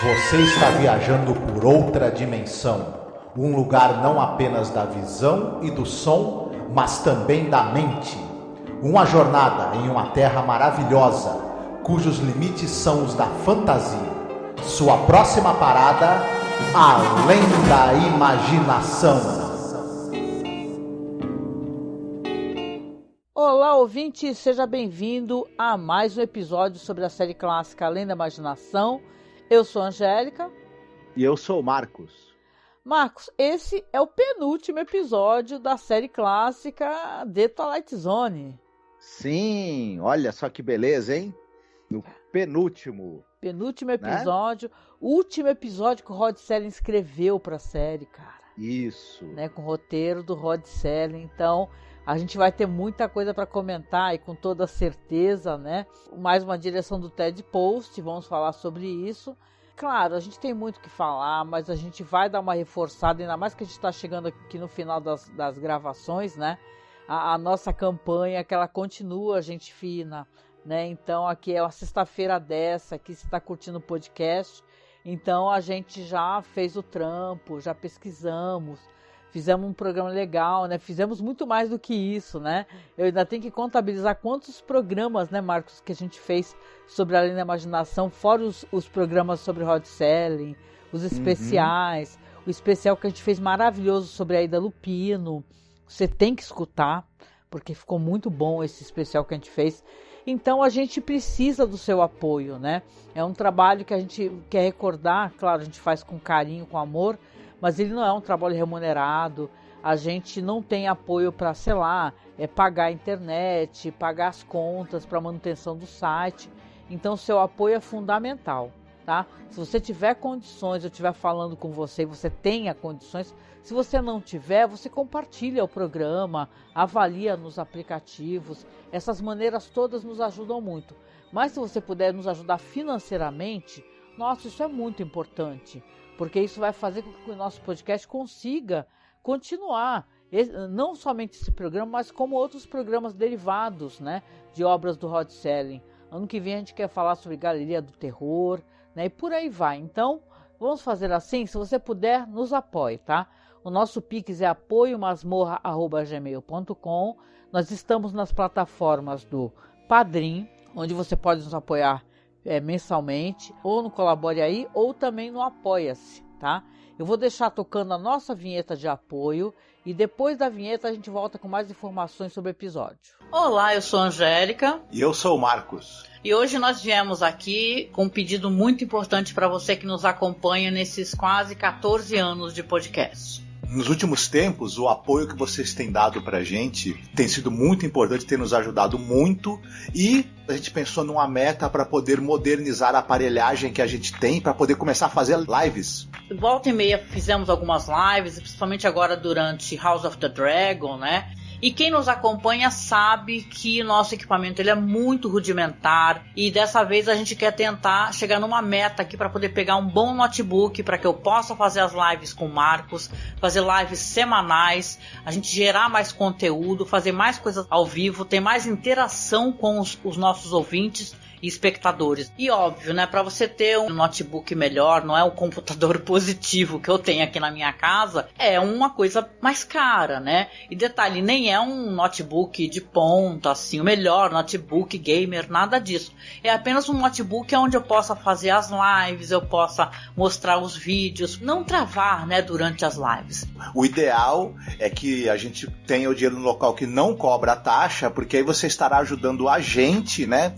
Você está viajando por outra dimensão, um lugar não apenas da visão e do som, mas também da mente. Uma jornada em uma terra maravilhosa, cujos limites são os da fantasia. Sua próxima parada, além da imaginação. Olá, ouvinte, seja bem-vindo a mais um episódio sobre a série clássica Além da Imaginação. Eu sou a Angélica. E eu sou o Marcos. Marcos, esse é o penúltimo episódio da série clássica The Twilight Zone. Sim, olha só que beleza, hein? No penúltimo. Penúltimo episódio, último episódio que o Rod Serling escreveu para a série, cara. Isso. Né, com o roteiro do Rod Serling. Então, a gente vai ter muita coisa para comentar e com toda certeza, né? Mais uma direção do Ted Post, vamos falar sobre isso. Claro, a gente tem muito o que falar, mas a gente vai dar uma reforçada, ainda mais que a gente está chegando aqui no final das gravações, né? A nossa campanha, que ela continua, gente fina, né? Então, aqui é uma sexta-feira dessa, aqui você está curtindo o podcast. Então, a gente já fez o trampo, já pesquisamos, fizemos um programa legal, né? Fizemos muito mais do que isso, né? Eu ainda tenho que contabilizar quantos programas, né, Marcos, que a gente fez sobre Além da Imaginação, fora os programas sobre Rod Serling, os especiais, o especial que a gente fez maravilhoso sobre a Ida Lupino. Você tem que escutar, porque ficou muito bom esse especial que a gente fez. Então a gente precisa do seu apoio, né? É um trabalho que a gente quer recordar, claro, a gente faz com carinho, com amor, mas ele não é um trabalho remunerado, a gente não tem apoio para, sei lá, pagar a internet, pagar as contas para manutenção do site. Então o seu apoio é fundamental, tá? Se você tiver condições, eu estiver falando com você e você tenha condições, se você não tiver, você compartilha o programa, avalia nos aplicativos, essas maneiras todas nos ajudam muito. Mas se você puder nos ajudar financeiramente, nossa, isso é muito importante, porque isso vai fazer com que o nosso podcast consiga continuar, não somente esse programa, mas como outros programas derivados, né, de obras do Rod Serling. Ano que vem a gente quer falar sobre Galeria do Terror, né, e por aí vai. Então, vamos fazer assim, se você puder, nos apoie, tá? O nosso Pix é apoiomasmorra@gmail.com. Nós estamos nas plataformas do Padrim, onde você pode nos apoiar mensalmente, ou no Colabore Aí, ou também no Apoia-se, tá? Eu vou deixar tocando a nossa vinheta de apoio e depois da vinheta a gente volta com mais informações sobre o episódio. Olá, eu sou a Angélica. E eu sou o Marcos. E hoje nós viemos aqui com um pedido muito importante para você que nos acompanha nesses quase 14 anos de podcast. Nos últimos tempos, o apoio que vocês têm dado pra gente tem sido muito importante, tem nos ajudado muito, e a gente pensou numa meta para poder modernizar a aparelhagem que a gente tem para poder começar a fazer lives. Volta e meia fizemos algumas lives, principalmente agora durante House of the Dragon, né? E quem nos acompanha sabe que nosso equipamento ele é muito rudimentar e dessa vez a gente quer tentar chegar numa meta aqui para poder pegar um bom notebook para que eu possa fazer as lives com o Marcos, fazer lives semanais, a gente gerar mais conteúdo, fazer mais coisas ao vivo, ter mais interação com os nossos ouvintes e espectadores. E óbvio, né, para você ter um notebook melhor, não é o computador positivo que eu tenho aqui na minha casa, é uma coisa mais cara, né? E detalhe, nem é um notebook de ponta, assim, o melhor notebook gamer, nada disso. É apenas um notebook onde eu possa fazer as lives, eu possa mostrar os vídeos, não travar, né, durante as lives. O ideal é que a gente tenha o dinheiro no local que não cobra a taxa, porque aí você estará ajudando a gente, né?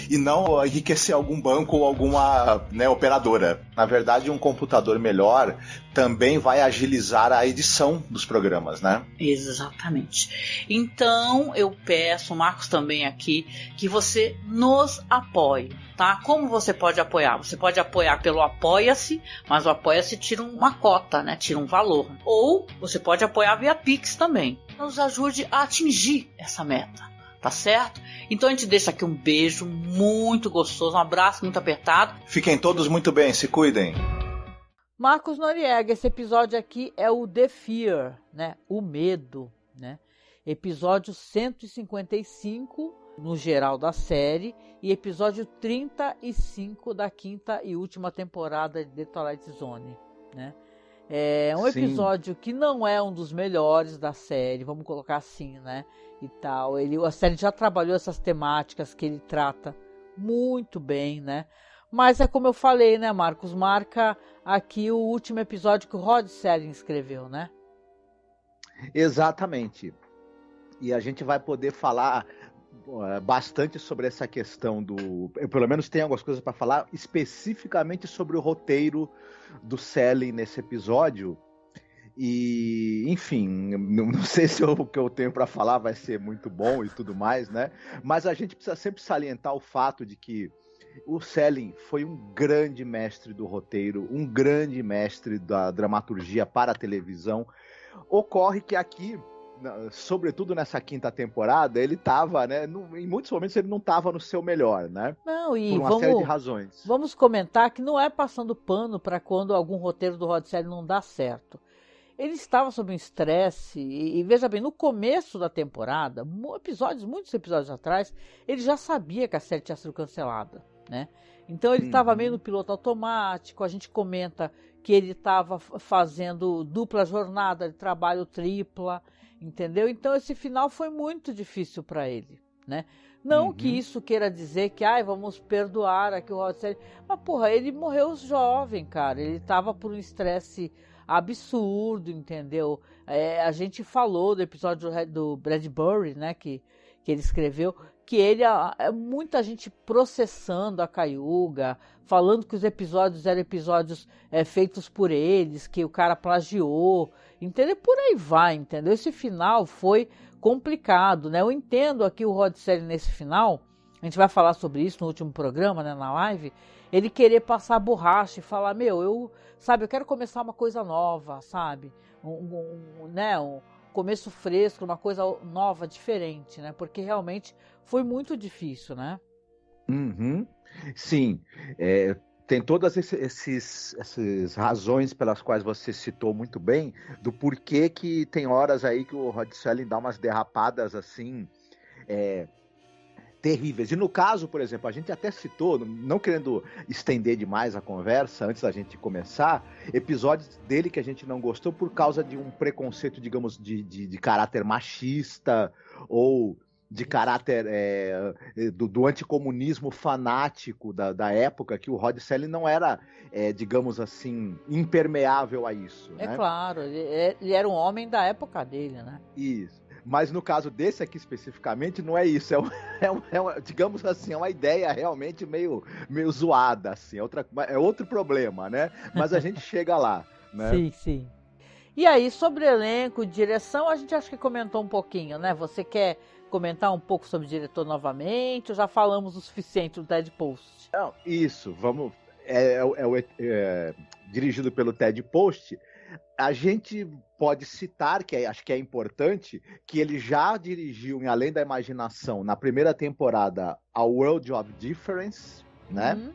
E não enriquecer algum banco ou alguma, né, operadora. Na verdade, um computador melhor também vai agilizar a edição dos programas, né? Exatamente. Então, eu peço, o Marcos também aqui, que você nos apoie, tá? Como você pode apoiar? Você pode apoiar pelo Apoia-se, mas o Apoia-se tira uma cota, né? Tira um valor. Ou você pode apoiar via Pix também. Nos ajude a atingir essa meta. Tá certo? Então a gente deixa aqui um beijo muito gostoso, um abraço muito apertado. Fiquem todos muito bem, se cuidem. Marcos Noriega, esse episódio aqui é o The Fear, né? O medo, né? episódio 155 no geral da série e episódio 35 da quinta e última temporada de The Twilight Zone, né? É um episódio que não é um dos melhores da série, vamos colocar assim, né? E tal. A série já trabalhou essas temáticas que ele trata muito bem, né? Mas é como eu falei, né, Marcos? Marca aqui o último episódio que o Rod Serling escreveu, né? Exatamente. E a gente vai poder falar bastante sobre essa questão eu pelo menos tenho algumas coisas para falar especificamente sobre o roteiro do Serling nesse episódio. E, enfim, não sei se o que eu tenho para falar vai ser muito bom e tudo mais, né? Mas a gente precisa sempre salientar o fato de que o Serling foi um grande mestre do roteiro, um grande mestre da dramaturgia para a televisão. Ocorre que aqui, sobretudo nessa quinta temporada, ele estava, né? Em muitos momentos ele não estava no seu melhor, né? Não, e por uma série de razões. Vamos comentar que não é passando pano para quando algum roteiro do Rod Serling não dá certo. Ele estava sob um estresse e veja bem, no começo da temporada, muitos episódios atrás, ele já sabia que a série tinha sido cancelada, né? Então ele estava meio no piloto automático. A gente comenta que ele estava fazendo dupla jornada de trabalho, tripla, entendeu? Então esse final foi muito difícil para ele, né? Não que isso queira dizer que vamos perdoar aqui o Rod Serling, mas porra, ele morreu jovem, cara. Ele estava por um estresse absurdo, entendeu? A gente falou do episódio do Bradbury, né, que ele escreveu, que ele muita gente processando a Cayuga, falando que os episódios eram episódios feitos por eles, que o cara plagiou, entendeu? Por aí vai, entendeu? Esse final foi complicado, né? Eu entendo aqui o Rod Serling nesse final, a gente vai falar sobre isso no último programa, né, na live, ele querer passar a borracha e falar, eu quero começar uma coisa nova, sabe? Um começo fresco, uma coisa nova, diferente, né? Porque realmente foi muito difícil, né? Sim, tem todas essas razões pelas quais você citou muito bem, do porquê que tem horas aí que o Rod Serling dá umas derrapadas assim, terríveis. E no caso, por exemplo, a gente até citou, não querendo estender demais a conversa antes da gente começar, episódios dele que a gente não gostou por causa de um preconceito, digamos, de caráter machista ou de caráter do anticomunismo fanático da época, que o Rod Serling não era, digamos assim, impermeável a isso. É, né? Claro, ele era um homem da época dele, né? Isso. Mas no caso desse aqui especificamente, não é isso. Digamos assim, é uma ideia realmente meio zoada, assim. É outro problema, né? Mas a gente chega lá, né? Sim, sim. E aí, sobre elenco, direção, a gente acho que comentou um pouquinho, né? Você quer comentar um pouco sobre o diretor novamente? Ou já falamos o suficiente do Ted Post? Não, isso, vamos... dirigido pelo Ted Post. A gente pode citar, acho que é importante, que ele já dirigiu em Além da Imaginação, na primeira temporada, A World of Difference, né?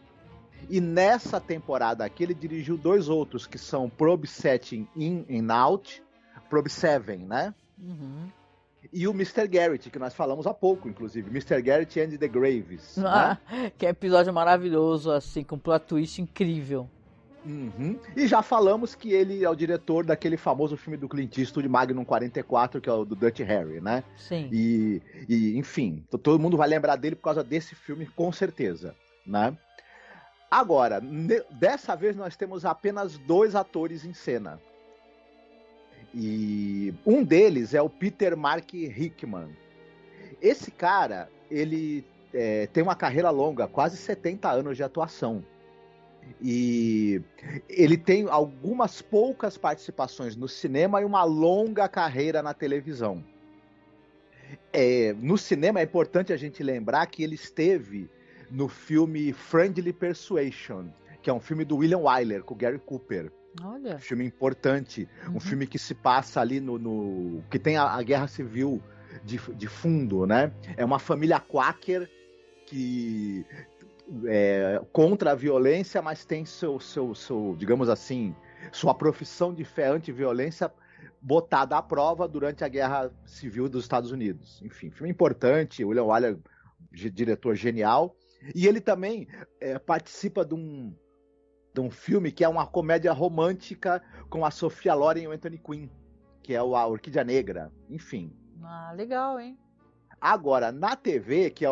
E nessa temporada aqui ele dirigiu 2 outros, que são Probe Setting In and Out, Probe 7, né? E o Mr. Garrett, que nós falamos há pouco, inclusive. Mr. Garrett and the Graves. Né? Que é um episódio maravilhoso, assim, com um plot twist incrível. E já falamos que ele é o diretor daquele famoso filme do Clint Eastwood, Magnum 44, que é o do Dirty Harry, né? Sim. E enfim, todo mundo vai lembrar dele por causa desse filme, com certeza, né? Agora, dessa vez nós temos apenas 2 atores em cena. E um deles é o Peter Mark Hickman. Esse cara, ele tem uma carreira longa, quase 70 anos de atuação. E ele tem algumas poucas participações no cinema e uma longa carreira na televisão. No cinema é importante a gente lembrar que ele esteve no filme Friendly Persuasion, que é um filme do William Wyler, com o Gary Cooper. Olha. Um filme importante, um filme que se passa ali que tem a Guerra Civil de fundo, né? É uma família quaker que... contra a violência, mas tem seu, digamos assim, sua profissão de fé anti-violência botada à prova durante a Guerra Civil dos Estados Unidos. Enfim, filme importante, o William Wyler, diretor genial. E ele também participa de um filme que é uma comédia romântica com a Sophia Loren e o Anthony Quinn, que é a Orquídea Negra. Enfim. Ah, legal, hein? Agora, na TV, que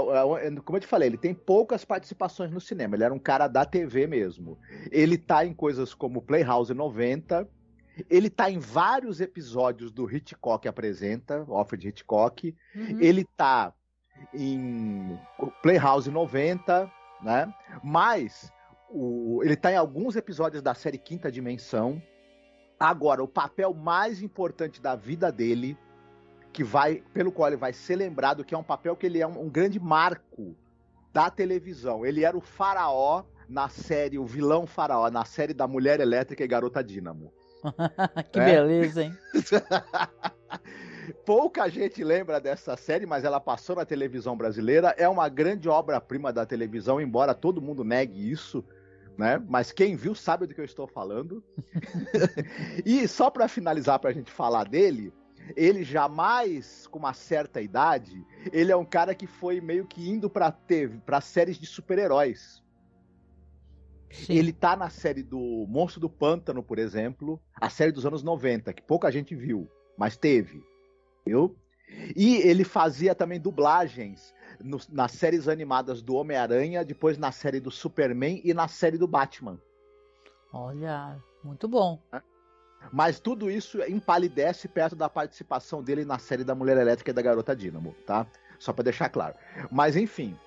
como eu te falei, ele tem poucas participações no cinema. Ele era um cara da TV mesmo. Ele tá em coisas como Playhouse 90. Ele tá em vários episódios do Hitchcock Apresenta, Alfred Hitchcock. Uhum. Ele tá em Playhouse 90, né? Mas ele tá em alguns episódios da série Quinta Dimensão. Agora, o papel mais importante da vida dele, pelo qual ele vai ser lembrado, que é um papel que ele é um grande marco da televisão. Ele era o faraó na série, o vilão faraó, na série da Mulher Elétrica e Garota Dínamo. Que beleza, hein? Pouca gente lembra dessa série, mas ela passou na televisão brasileira. É uma grande obra-prima da televisão, embora todo mundo negue isso, né? Mas quem viu sabe do que eu estou falando. E só para finalizar, para a gente falar dele, ele jamais, com uma certa idade, ele é um cara que foi meio que indo para séries de super-heróis. Sim. Ele tá na série do Monstro do Pântano, por exemplo, a série dos anos 90, que pouca gente viu, mas teve, viu? E ele fazia também dublagens nas séries animadas do Homem-Aranha, depois na série do Superman e na série do Batman. Olha, muito bom. Mas tudo isso empalidece perto da participação dele na série da Mulher Elétrica e da Garota Dínamo, tá? Só para deixar claro. Mas enfim,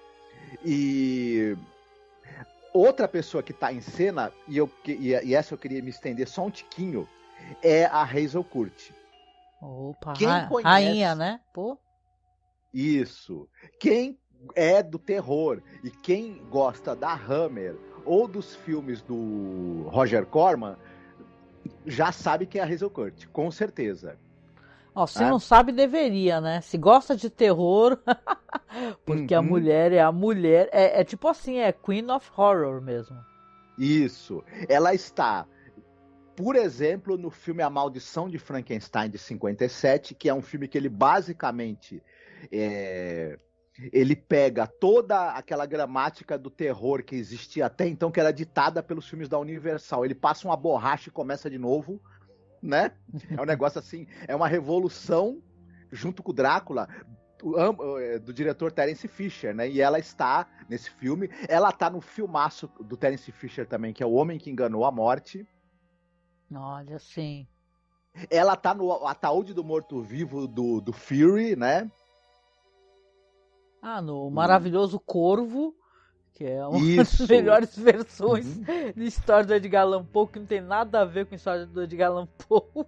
outra pessoa que tá em cena, e essa eu queria me estender só um tiquinho, é a Hazel Curti. Opa, rainha, né? Pô. Isso. Quem é do terror e quem gosta da Hammer ou dos filmes do Roger Corman já sabe quem é a Hazel Curti, com certeza. Se não sabe, deveria, né? Se gosta de terror, porque a mulher é a mulher, é tipo assim, é Queen of Horror mesmo. Isso. Ela está, por exemplo, no filme A Maldição de Frankenstein, de 57, que é um filme que ele basicamente ele pega toda aquela gramática do terror que existia até então, que era ditada pelos filmes da Universal. Ele passa uma borracha e começa de novo, né? É um negócio assim, é uma revolução junto com o Drácula do diretor Terence Fisher, né? E ela está nesse filme, ela tá no filmaço do Terence Fisher também, que é O Homem que Enganou a Morte. Olha, sim. Ela tá no Ataúde do Morto-Vivo do Fury, né? No Maravilhoso Corvo, que é uma das melhores versões da história do Edgar Allan Poe, que não tem nada a ver com a história do Edgar Allan Poe.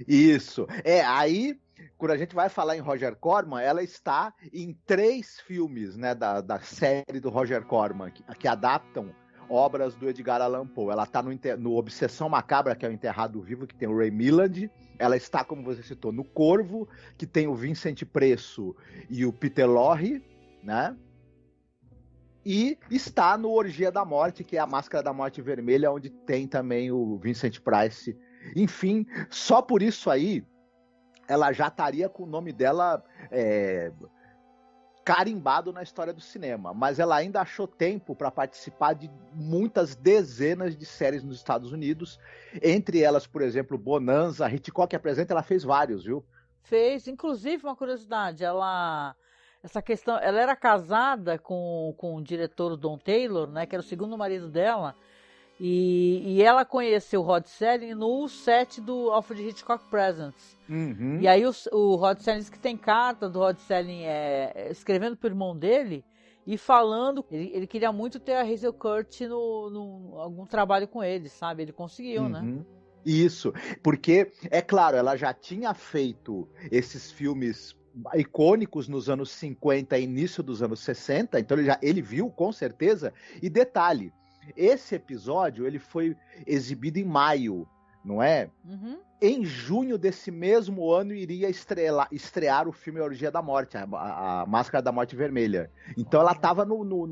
Isso. Aí, quando a gente vai falar em Roger Corman, ela está em 3 filmes, né, da série do Roger Corman, que adaptam obras do Edgar Allan Poe. Ela está no Obsessão Macabra, que é o Enterrado Vivo, que tem o Ray Milland. Ela está, como você citou, no Corvo, que tem o Vincent Preço e o Peter Lorre, né? E está no Orgia da Morte, que é a Máscara da Morte Vermelha, onde tem também o Vincent Price. Enfim, só por isso aí, ela já estaria com o nome dela carimbado na história do cinema. Mas ela ainda achou tempo para participar de muitas dezenas de séries nos Estados Unidos. Entre elas, por exemplo, Bonanza, Hitchcock Apresenta, ela fez vários, viu? Fez, inclusive, uma curiosidade, essa questão, ela era casada com o diretor Don Taylor, né, que era o segundo marido dela, e ela conheceu o Rod Serling no set do Alfred Hitchcock Presents. Uhum. E aí o Rod Serling diz que tem carta do Rod Serling escrevendo pro irmão dele e falando, ele queria muito ter a Hazel Curti no algum trabalho com ele, sabe? Ele conseguiu, né? Isso, porque, é claro, ela já tinha feito esses filmes icônicos nos anos 50 e início dos anos 60, então ele viu, com certeza. E detalhe, esse episódio ele foi exibido em maio, não é? Uhum. Em junho desse mesmo ano iria estrear o filme Orgia da Morte, a Máscara da Morte Vermelha. Então ela estava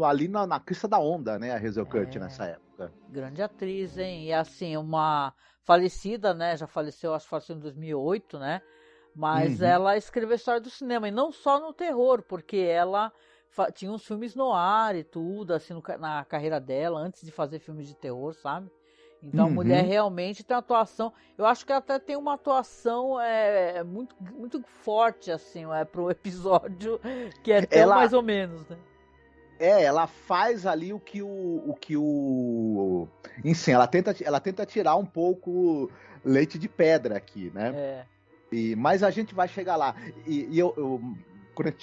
ali na crista da onda, né, a Hazel Curti nessa época. Grande atriz, hein? E assim, falecida, né? Já faleceu, acho que faleceu em 2008, né? Mas ela escreveu a história do cinema, e não só no terror, porque ela tinha uns filmes no ar e tudo, assim, na carreira dela, antes de fazer filmes de terror, sabe? Então a mulher realmente tem uma atuação, eu acho que ela até tem uma atuação muito, muito forte, assim, pro episódio, que é tão mais ou menos, né? Ela faz ali o que enfim, ela tenta tirar um pouco leite de pedra aqui, né? Mas a gente vai chegar lá.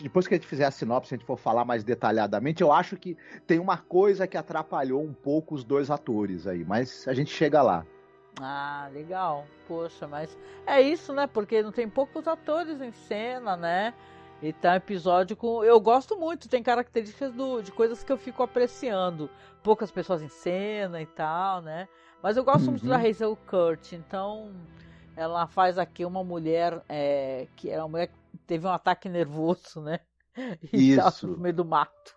Depois que a gente fizer a sinopse, a gente for falar mais detalhadamente, eu acho que tem uma coisa que atrapalhou um pouco os dois atores aí, mas a gente chega lá. Ah, legal. Poxa, mas é isso, né? Porque não tem poucos atores em cena, né? E tá um episódio com... Eu gosto muito, tem características de coisas que eu fico apreciando. Poucas pessoas em cena e tal, né? Mas eu gosto muito da Hazel Kurt, então... Ela faz aqui uma mulher que era uma mulher que teve um ataque nervoso, né? E tá no meio do mato.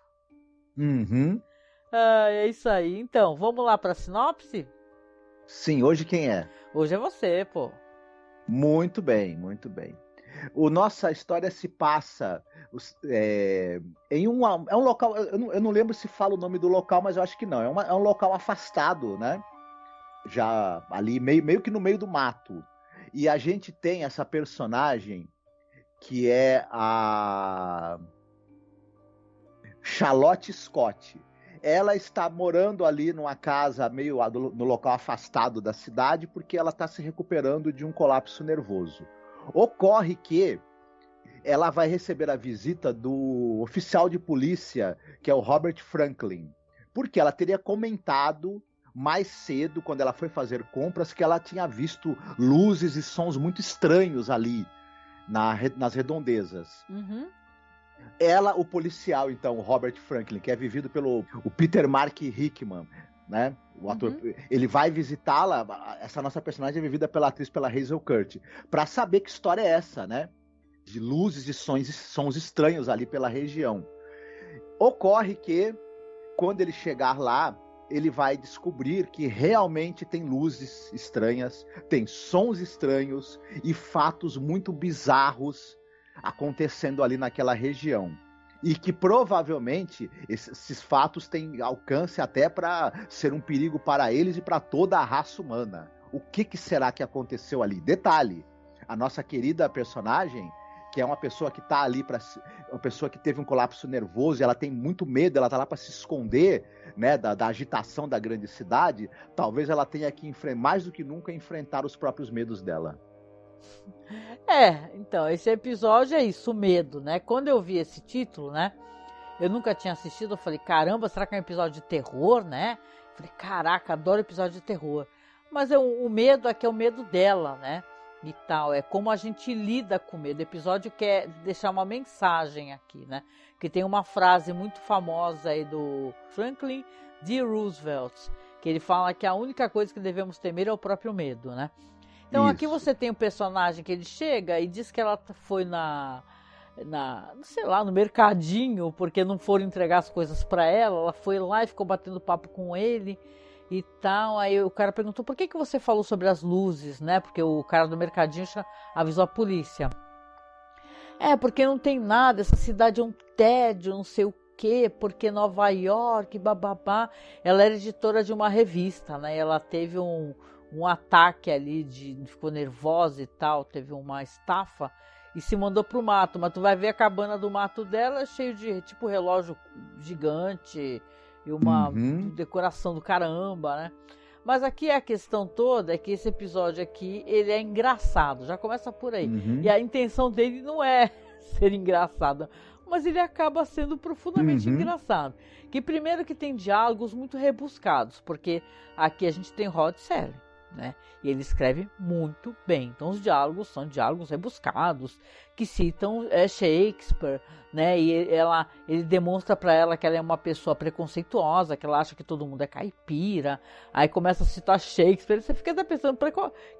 É isso aí. Então, vamos lá para a sinopse? Sim, hoje quem é? Hoje é você, pô. Muito bem, muito bem. Nossa história se passa em um local, eu não lembro se fala o nome do local, mas eu acho que não. É um local afastado, né? Já ali, meio que no meio do mato. E a gente tem essa personagem que é a Charlotte Scott. Ela está morando ali numa casa meio no local afastado da cidade porque ela está se recuperando de um colapso nervoso. Ocorre que ela vai receber a visita do oficial de polícia, que é o Robert Franklin, porque ela teria comentado mais cedo, quando ela foi fazer compras, que ela tinha visto luzes e sons muito estranhos ali nas redondezas. O policial, então, o Robert Franklin, que é vivido pelo Peter Mark Hickman, né? O ator, ele vai visitá-la. Essa nossa personagem é vivida pela Hazel Kurt, para saber que história é essa, né? De luzes e sons estranhos ali pela região. Ocorre que, quando ele chegar lá, ele vai descobrir que realmente tem luzes estranhas, tem sons estranhos e fatos muito bizarros acontecendo ali naquela região. E que provavelmente esses fatos têm alcance até para ser um perigo para eles e para toda a raça humana. O que será que aconteceu ali? Detalhe, a nossa querida personagem, que é uma pessoa que está ali uma pessoa que teve um colapso nervoso, ela tem muito medo, ela está lá para se esconder, né, da agitação da grande cidade. Talvez ela tenha que mais do que nunca enfrentar os próprios medos dela. Então, esse episódio é isso, o medo, né? Quando eu vi esse título, né? Eu nunca tinha assistido, eu falei, caramba, será que é um episódio de terror, né? Falei, caraca, adoro episódio de terror. Mas o medo é que é o medo dela, né? E tal, é como a gente lida com medo. O episódio quer deixar uma mensagem aqui, né? Que tem uma frase muito famosa aí do Franklin D. Roosevelt, que ele fala que a única coisa que devemos temer é o próprio medo, né? Então aqui você tem um personagem que ele chega e diz que ela foi sei lá, no mercadinho, porque não foram entregar as coisas para ela. Ela foi lá e ficou batendo papo com ele e tal. Aí o cara perguntou, por que você falou sobre as luzes, né? Porque o cara do mercadinho avisou a polícia. Porque não tem nada, essa cidade é um tédio, não sei o quê, porque Nova York, bababá. Ela era editora de uma revista, né? Ela teve um ataque ali, ficou nervosa e tal, teve uma estafa e se mandou pro mato. Mas tu vai ver a cabana do mato dela cheio de tipo relógio gigante e uma decoração do caramba, né? Mas aqui a questão toda é que esse episódio aqui, ele é engraçado, já começa por aí. E a intenção dele não é ser engraçado, mas ele acaba sendo profundamente engraçado. Que primeiro que tem diálogos muito rebuscados, porque aqui a gente tem Rod Serling, né? E ele escreve muito bem. Então os diálogos são diálogos rebuscados, que citam Shakespeare, né? E ele demonstra para ela que ela é uma pessoa preconceituosa, que ela acha que todo mundo é caipira. Aí começa a citar Shakespeare, você fica até pensando para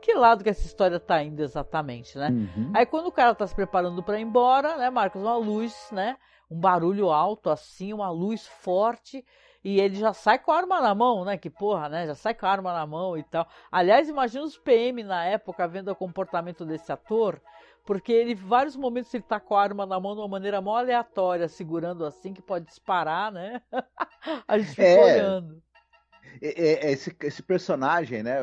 que lado que essa história tá indo exatamente, né? Aí quando o cara tá se preparando para ir embora, né, Marcos, uma luz, né? Um barulho alto assim, uma luz forte. e ele já sai com a arma na mão, né? Que porra, né? Já sai com a arma na mão e tal. Aliás, imagina os PM na época vendo o comportamento desse ator, porque ele, vários momentos, ele tá com a arma na mão de uma maneira mó aleatória, segurando assim, que pode disparar, né? A gente fica olhando. Esse personagem, né?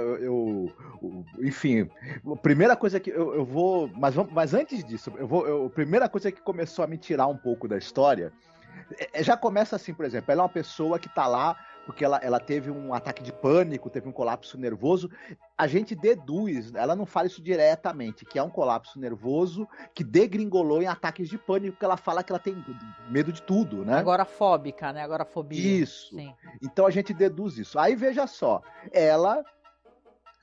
Enfim, a primeira coisa que eu vou. Mas antes disso, a primeira coisa que começou a me tirar um pouco da história. Já começa assim, por exemplo, ela é uma pessoa que tá lá porque ela teve um ataque de pânico, teve um colapso nervoso. A gente deduz, ela não fala isso diretamente, que é um colapso nervoso que degringolou em ataques de pânico, porque ela fala que ela tem medo de tudo, né? Agorafóbica, né? Agorafobia. Isso. Sim. Então a gente deduz isso. Aí veja só, ela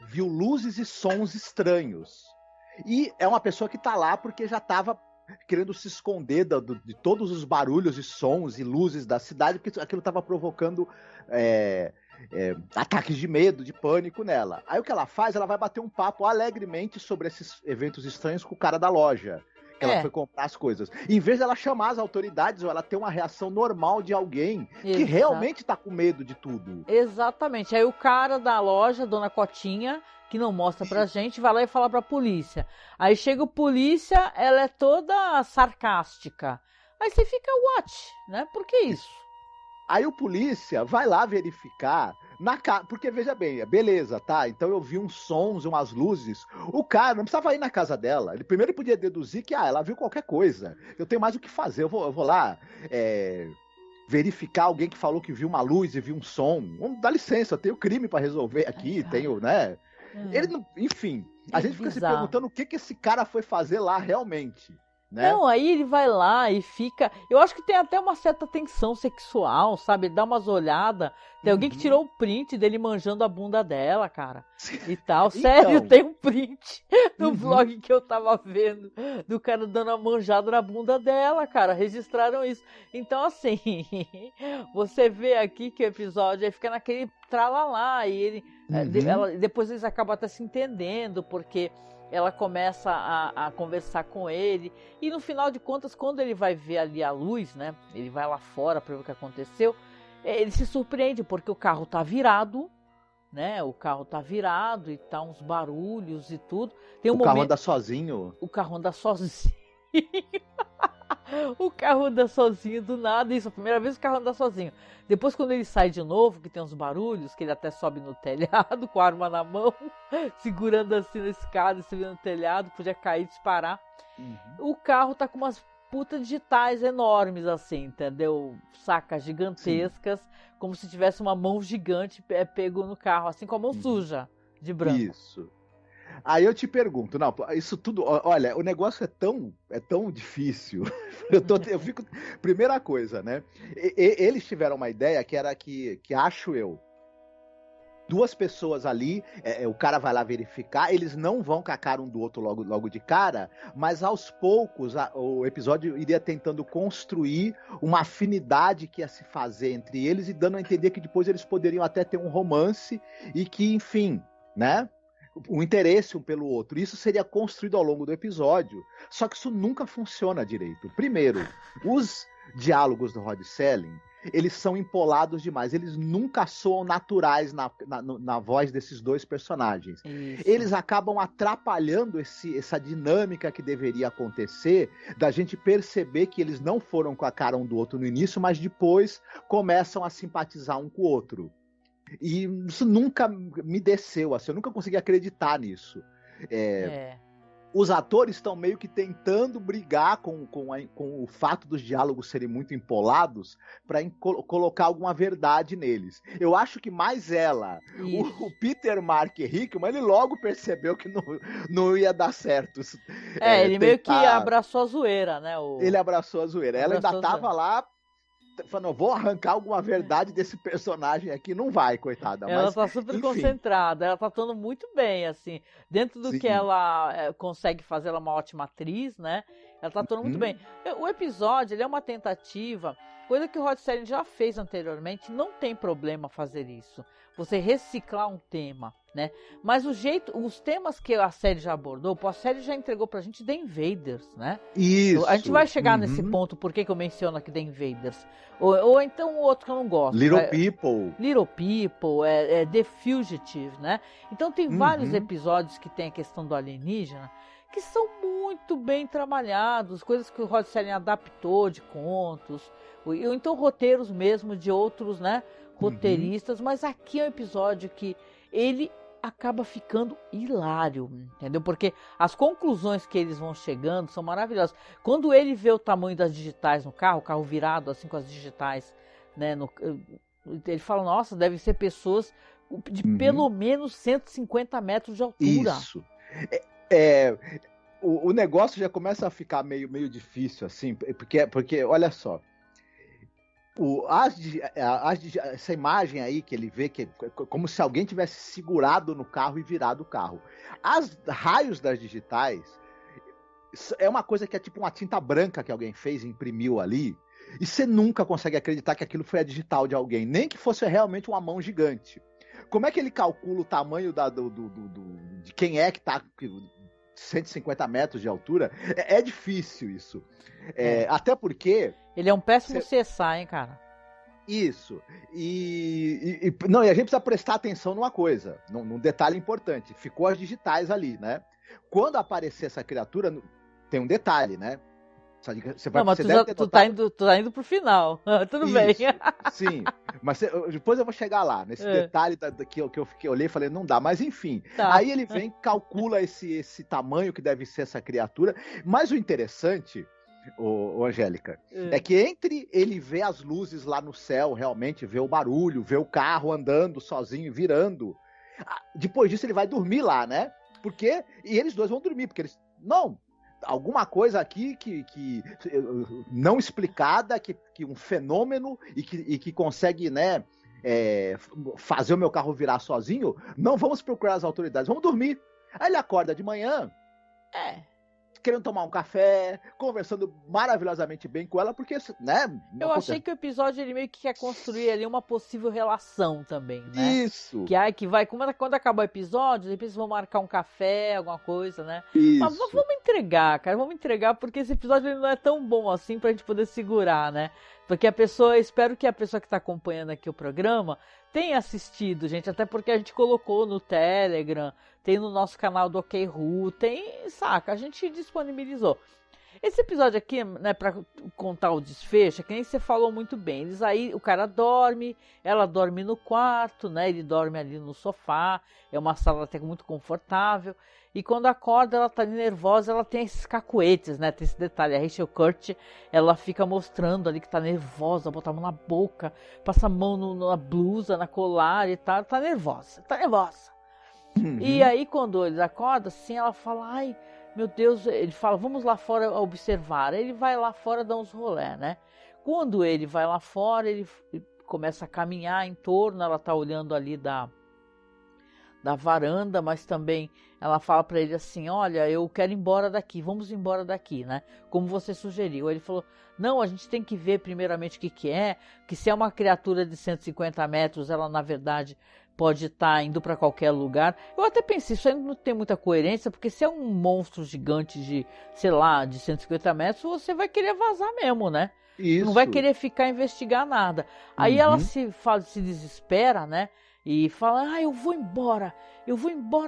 viu luzes e sons estranhos. E é uma pessoa que tá lá porque já estava querendo se esconder de todos os barulhos e sons e luzes da cidade, porque aquilo estava provocando ataques de medo, de pânico nela. Aí o que ela faz? Ela vai bater um papo alegremente sobre esses eventos estranhos com o cara da loja, que ela foi comprar as coisas. Em vez dela chamar as autoridades ou ela ter uma reação normal de alguém que realmente tá com medo de tudo. Exatamente. Aí o cara da loja, Dona Cotinha, que não mostra pra gente, vai lá e fala pra polícia. Aí chega o polícia, ela é toda sarcástica. Aí você fica, what? Né? Por que isso? Aí o polícia vai lá verificar porque veja bem, beleza, tá? Então eu vi uns sons, umas luzes. O cara não precisava ir na casa dela. Ele primeiro podia deduzir que ela viu qualquer coisa. Eu tenho mais o que fazer. Eu vou lá verificar alguém que falou que viu uma luz e viu um som. Dá licença, eu tenho crime para resolver aqui, tenho, né? Ele não, enfim, a gente fica se perguntando o que esse cara foi fazer lá realmente, né? Não, aí ele vai lá e fica... Eu acho que tem até uma certa tensão sexual, sabe? Ele dá umas olhadas. Tem alguém que tirou o print dele manjando a bunda dela, cara. E tal. Sério, então... tem um print no vlog que eu tava vendo do cara dando uma manjada na bunda dela, cara. Registraram isso. Então, assim, você vê aqui que o episódio aí fica naquele tralalá. E ele, depois eles acabam até se entendendo, porque... ela começa a conversar com ele, e no final de contas, quando ele vai ver ali a luz, né, ele vai lá fora para ver o que aconteceu, ele se surpreende, porque o carro tá virado, né, o carro tá virado, e tá uns barulhos e tudo. Tem um carro anda sozinho. O carro anda sozinho. O carro anda sozinho do nada, isso, a primeira vez que o carro anda sozinho. Depois, quando ele sai de novo, que tem uns barulhos, que ele até sobe no telhado com a arma na mão, segurando assim na escada, subindo no telhado, podia cair e disparar. O carro tá com umas putas digitais enormes assim, entendeu? Sacas gigantescas, como se tivesse uma mão gigante pego no carro, assim com a mão suja de branco. Isso. Aí eu te pergunto, não, isso tudo, olha, o negócio é tão difícil. Eu fico. Primeira coisa, né? Eles tiveram uma ideia que era que acho eu, duas pessoas ali, o cara vai lá verificar, eles não vão com a cara um do outro logo de cara, mas aos poucos o episódio iria tentando construir uma afinidade que ia se fazer entre eles e dando a entender que depois eles poderiam até ter um romance e que, enfim, né? Um interesse um pelo outro. Isso seria construído ao longo do episódio. Só que isso nunca funciona direito. Primeiro, os diálogos do Rod Serling, eles são empolados demais. Eles nunca soam naturais na voz desses dois personagens. Isso. Eles acabam atrapalhando essa dinâmica que deveria acontecer, da gente perceber que eles não foram com a cara um do outro no início, mas depois começam a simpatizar um com o outro. E isso nunca me desceu, assim, eu nunca consegui acreditar nisso. Os atores estão meio que tentando brigar com o fato dos diálogos serem muito empolados para colocar alguma verdade neles. Eu acho que mais ela, o Peter Mark Hickman, ele logo percebeu que não ia dar certo. Ele meio que abraçou a zoeira, né? Ele abraçou a zoeira. Ela ainda estava lá falando, vou arrancar alguma verdade desse personagem aqui, não vai, coitada. Ela tá super concentrada, ela tá atuando muito bem, assim, dentro do que ela consegue fazer, ela é uma ótima atriz, né? Ela tá atuando muito bem. O episódio, ele é uma tentativa, coisa que o Rod Serling já fez anteriormente, não tem problema fazer isso. Você reciclar um tema, né? Mas os temas que a série já abordou, a série já entregou pra gente The Invaders, né? Isso. A gente vai chegar nesse ponto, por que eu menciono aqui The Invaders. Ou então o outro que eu não gosto. Little People. Little People, The Fugitive, né? Então tem vários episódios que tem a questão do alienígena que são muito bem trabalhados, coisas que o Rod Serling adaptou de contos, ou então roteiros mesmo de outros, né, roteiristas, mas aqui é um episódio que ele acaba ficando hilário, entendeu? Porque as conclusões que eles vão chegando são maravilhosas. Quando ele vê o tamanho das digitais no carro, o carro virado assim com as digitais, né, ele fala, nossa, devem ser pessoas de pelo menos 150 metros de altura. Isso. O negócio já começa a ficar meio difícil, assim, porque olha só, essa imagem aí que ele vê, que é como se alguém tivesse segurado no carro e virado o carro. As raios das digitais é uma coisa que é tipo uma tinta branca que alguém fez, imprimiu ali, e você nunca consegue acreditar que aquilo foi a digital de alguém, nem que fosse realmente uma mão gigante. Como é que ele calcula o tamanho de quem é que tá 150 metros de altura? É difícil isso. Até porque... Ele é um péssimo CSI, hein, cara? Isso. E a gente precisa prestar atenção numa coisa, num detalhe importante. Ficou as digitais ali, né? Quando aparecer essa criatura, tem um detalhe, né? Você vai, não, mas tu tá indo pro final. Tudo isso, bem. Sim, mas depois eu vou chegar lá, nesse detalhe que eu olhei e falei, não dá, mas enfim. Tá. Aí ele vem, calcula esse tamanho que deve ser essa criatura, mas o interessante, Angélica, é que entre ele ver as luzes lá no céu, realmente, ver o barulho, ver o carro andando sozinho, virando, depois disso ele vai dormir lá, né? E eles dois vão dormir, porque eles... alguma coisa aqui que não explicada, que um fenômeno e que consegue, né, fazer o meu carro virar sozinho, não vamos procurar as autoridades, vamos dormir. Aí ele acorda de manhã, querendo tomar um café, conversando maravilhosamente bem com ela, porque, né... Eu achei que o episódio ele meio que quer construir ali uma possível relação também, né? Isso. Que vai, quando acabar o episódio, de repente eles vão marcar um café, alguma coisa, né? Isso. Mas vamos entregar, cara, porque esse episódio ele não é tão bom assim pra gente poder segurar, né? Porque espero que a pessoa que tá acompanhando aqui o programa tenha assistido, gente, até porque a gente colocou no Telegram, tem no nosso canal do OK-Ru, a gente disponibilizou. Esse episódio aqui, né, pra contar o desfecho, é que nem você falou muito bem. O cara dorme, ela dorme no quarto, né? Ele dorme ali no sofá, é uma sala até muito confortável. E quando acorda, ela tá nervosa, ela tem esses cacuetes, né? Tem esse detalhe, a Rachel Curtis, ela fica mostrando ali que tá nervosa, bota a mão na boca, passa a mão na blusa, na colar e tal, tá nervosa. E aí, quando eles acordam, assim, ela fala, ai, meu Deus, ele fala, vamos lá fora observar. Ele vai lá fora dar uns rolé, né? Quando ele vai lá fora, ele começa a caminhar em torno, ela tá olhando ali da varanda, mas também ela fala para ele assim, olha, eu quero ir embora daqui, vamos embora daqui, né? Como você sugeriu. Ele falou, não, a gente tem que ver primeiramente o que é, que se é uma criatura de 150 metros, ela na verdade pode estar indo para qualquer lugar. Eu até pensei, isso aí não tem muita coerência, porque se é um monstro gigante de, sei lá, de 150 metros, você vai querer vazar mesmo, né? Isso. Não vai querer ficar investigar nada. Aí ela se desespera, né? E fala, eu vou embora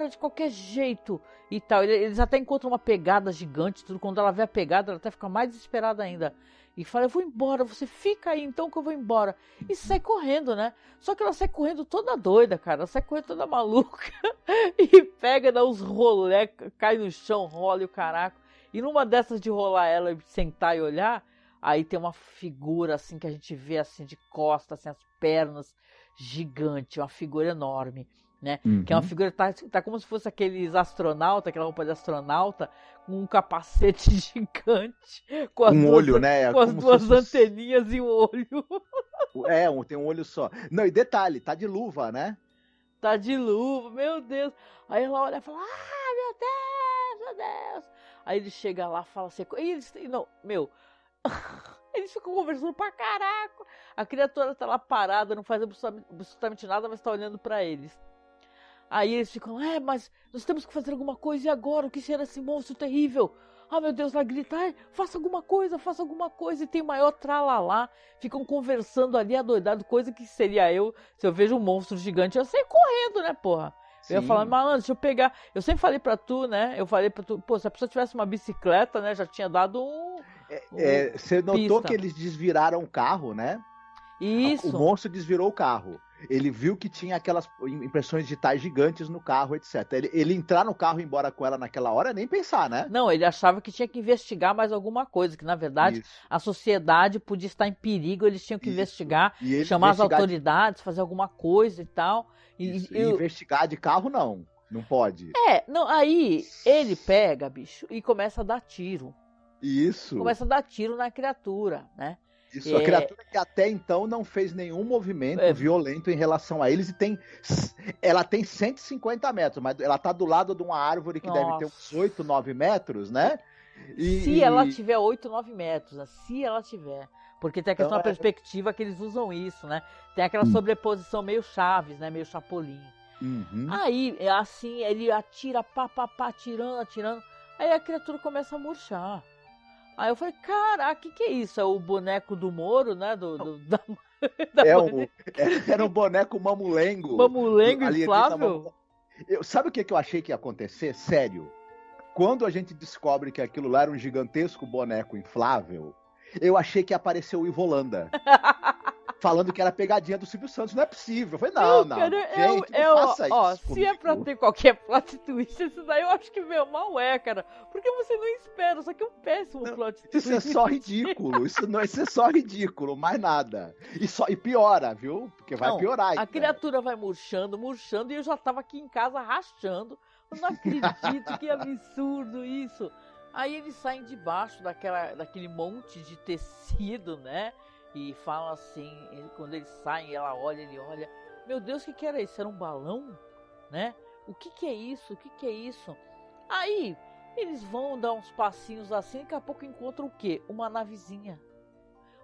de qualquer jeito e tal. Eles até encontram uma pegada gigante, tudo. Quando ela vê a pegada, ela até fica mais desesperada ainda. E fala, eu vou embora, você fica aí então que eu vou embora. E sai correndo, né? Só que ela sai correndo toda doida, cara. Ela sai correndo toda maluca. E pega, dá uns rolé, cai no chão, rola e o caraco. E numa dessas de rolar ela e sentar e olhar, aí tem uma figura assim que a gente vê assim de costas, assim, as pernas gigante, uma figura enorme, né? Que é uma figura, tá como se fosse aqueles astronautas, aquela roupa de astronauta, com um capacete gigante, com as olho, né? Com as duas anteninhas e o olho. Tem um olho só. Não, e detalhe, tá de luva, né? Tá de luva, meu Deus. Aí ela olha e fala, meu Deus. Aí ele chega lá, fala assim, eles ficam conversando pra caraca. A criatura tá lá parada, não faz absolutamente nada, mas tá olhando pra eles. Aí eles ficam, mas nós temos que fazer alguma coisa, e agora? O que será esse monstro terrível? Ah, meu Deus, ela grita, faça alguma coisa, e tem o maior tralalá. Ficam conversando ali, adoidado, coisa que seria eu, se eu vejo um monstro gigante, eu saio correndo, né, porra? Sim. Eu ia falar, malandro, deixa eu pegar. Eu sempre falei pra tu, né? Pô, se a pessoa tivesse uma bicicleta, né? Já tinha dado você notou pista. que eles desviraram o carro, né? Isso. O monstro desvirou o carro. Ele viu que tinha aquelas impressões digitais gigantes no carro, etc. Ele entrar no carro e ir embora com ela naquela hora, nem pensar, né? Não, ele achava que tinha que investigar mais alguma coisa, que na verdade a sociedade podia estar em perigo, eles tinham que investigar, chamar as autoridades, fazer alguma coisa e tal. E investigar de carro, não pode. Não, aí ele pega, bicho, e começa a dar tiro. Isso. Começa a dar tiro na criatura, né? Isso, a criatura que até então não fez nenhum movimento violento em relação a eles ela tem 150 metros, mas ela tá do lado de uma árvore que deve ter uns 8, 9 metros, né? Se ela tiver 8, 9 metros, né? Se ela tiver. Porque tem a questão da perspectiva que eles usam isso, né? Tem aquela sobreposição meio Chaves, né? Meio Chapolin. Uhum. Aí, assim, ele atira, atirando. Aí a criatura começa a murchar. Aí eu falei, caraca, que é isso? É o boneco do Moro, né? Era um boneco mamulengo. Mamulengo inflável? Sabe o que eu achei que ia acontecer? Sério. Quando a gente descobre que aquilo lá era um gigantesco boneco inflável, eu achei que ia aparecer o Ivolanda. Falando que era pegadinha do Silvio Santos. Não é possível. Eu falei, não, gente, não faça isso comigo. Se é pra ter qualquer plot twist, isso daí eu acho que meu mal cara. Porque você não espera, só que é um péssimo plot twist. Isso é só ridículo. Isso é só ridículo, mais nada. E piora, viu? Porque vai piorar. A criatura vai murchando, e eu já tava aqui em casa rachando. Eu não acredito, que absurdo isso. Aí eles saem debaixo daquele monte de tecido, né? E fala assim, quando eles saem, ele olha, meu Deus, o que era isso? Era um balão? Né? O que é isso? O que é isso? Aí, eles vão dar uns passinhos assim, daqui a pouco encontram o quê? Uma navezinha.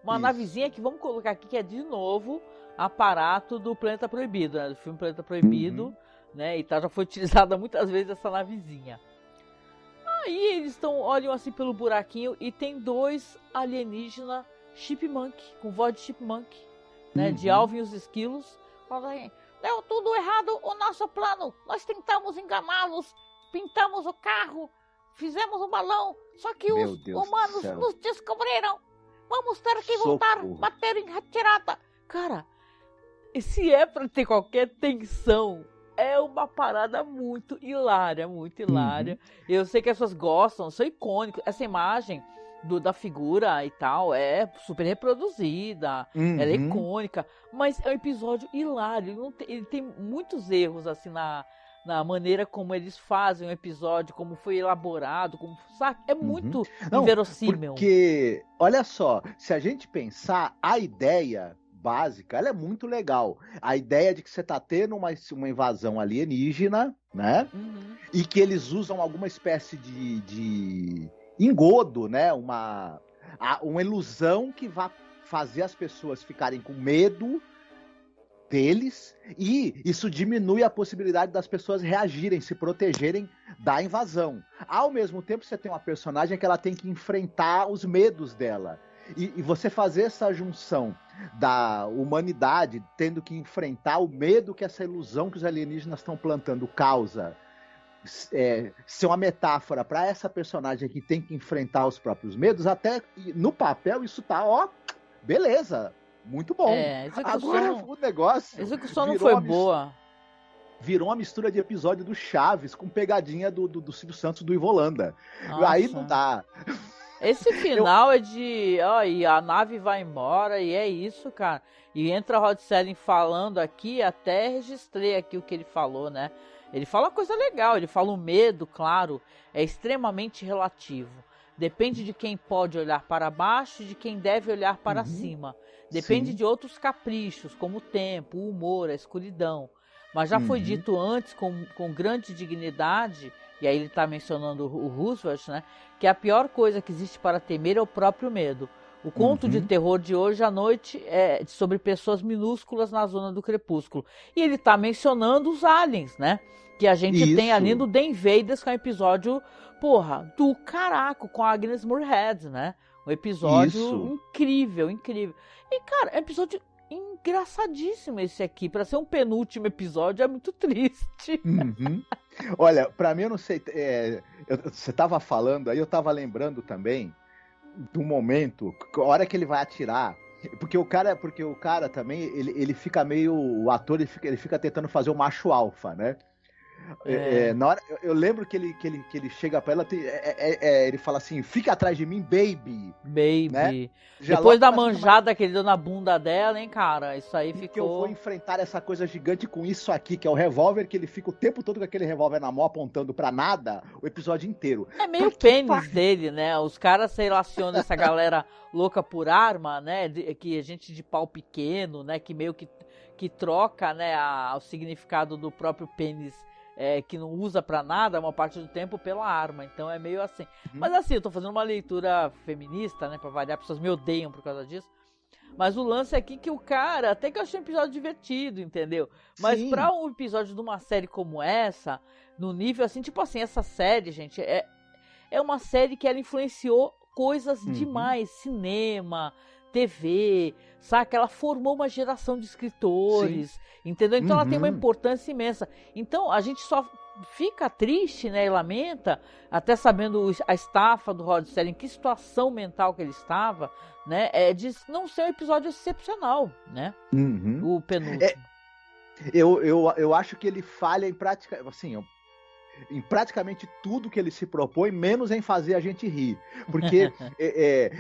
Uma navezinha que, vamos colocar aqui, que é de novo aparato do Planeta Proibido, né? Do filme Planeta Proibido, né? E já foi utilizada muitas vezes essa navezinha. Aí eles olham assim pelo buraquinho e tem 2 alienígenas chipmunk, com voz de chipmunk, né, de Alvin e os Esquilos, falando aí, deu tudo errado o nosso plano, nós tentamos enganá-los, pintamos o carro, fizemos o balão, só que os humanos nos descobriram, vamos ter que voltar, bater em retirada. Cara, se é pra ter qualquer tensão, é uma parada muito hilária, Eu sei que as pessoas gostam, são icônicos, essa imagem da figura e tal é super reproduzida, ela é icônica, mas é um episódio hilário, ele tem muitos erros assim na maneira como eles fazem o episódio, como foi elaborado, sabe? É muito inverossímil. Porque, olha só, se a gente pensar, a ideia básica, ela é muito legal. A ideia de que você tá tendo uma invasão alienígena, né? E que eles usam alguma espécie de engodo, né? Uma ilusão que vai fazer as pessoas ficarem com medo deles, e isso diminui a possibilidade das pessoas reagirem, se protegerem da invasão. Ao mesmo tempo, você tem uma personagem que ela tem que enfrentar os medos dela. E você fazer essa junção da humanidade tendo que enfrentar o medo que essa ilusão que os alienígenas estão plantando causa, ser uma metáfora para essa personagem que tem que enfrentar os próprios medos, até no papel isso tá, beleza, muito bom. Agora o negócio... A execução não foi boa. Virou uma mistura de episódio do Chaves com pegadinha do Silvio Santos, do Ivolanda. Nossa. Aí não dá. Esse final é de... e a nave vai embora, e é isso, cara. E entra Rod Serling falando aqui, até registrei aqui o que ele falou, né? Ele fala uma coisa legal, ele fala o medo, claro, é extremamente relativo. Depende de quem pode olhar para baixo e de quem deve olhar para cima. Depende de outros caprichos, como o tempo, o humor, a escuridão. Mas já foi dito antes, com grande dignidade, e aí ele está mencionando o Roosevelt, né, que a pior coisa que existe para temer é o próprio medo. O conto de terror de hoje à noite é sobre pessoas minúsculas na zona do crepúsculo. E ele tá mencionando os aliens, né? Que a gente tem ali no The Invaders, que é um episódio, do caraco, com a Agnes Moorehead, né? Um episódio incrível, incrível. E, cara, é um episódio engraçadíssimo esse aqui. Pra ser um penúltimo episódio, é muito triste. Olha, pra mim, eu não sei... você tava falando, aí eu tava lembrando também do momento, a hora que ele vai atirar... Porque o cara também, ele fica meio... O ator, ele fica tentando fazer o macho alfa, né? Na hora, eu lembro que ele chega pra ela, ele fala assim, fica atrás de mim, baby. Né? Depois da manjada que ele deu na bunda dela, hein, cara, isso aí ficou... Que eu vou enfrentar essa coisa gigante com isso aqui, que é o revólver, que ele fica o tempo todo com aquele revólver na mão, apontando pra nada, o episódio inteiro. É meio pênis dele, né? Os caras relacionam essa galera louca por arma, né? Que a gente de pau pequeno, né? Que meio que troca, né, o significado do próprio pênis, que não usa pra nada uma parte do tempo, pela arma. Então é meio assim. Mas assim, eu tô fazendo uma leitura feminista, né? Pra variar, pessoas me odeiam por causa disso. Mas o lance aqui que o cara, até que eu achei um episódio divertido, entendeu? Mas pra um episódio de uma série como essa, no nível assim, tipo assim, essa série, gente, é uma série que ela influenciou coisas demais. Cinema, TV, sabe? Ela formou uma geração de escritores, entendeu? Então ela tem uma importância imensa. Então a gente só fica triste, né, e lamenta, até sabendo a estafa do Rod Serling, em que situação mental que ele estava, né, de não ser um episódio excepcional, né, o penúltimo. Eu acho que ele falha em praticamente tudo que ele se propõe, menos em fazer a gente rir. Porque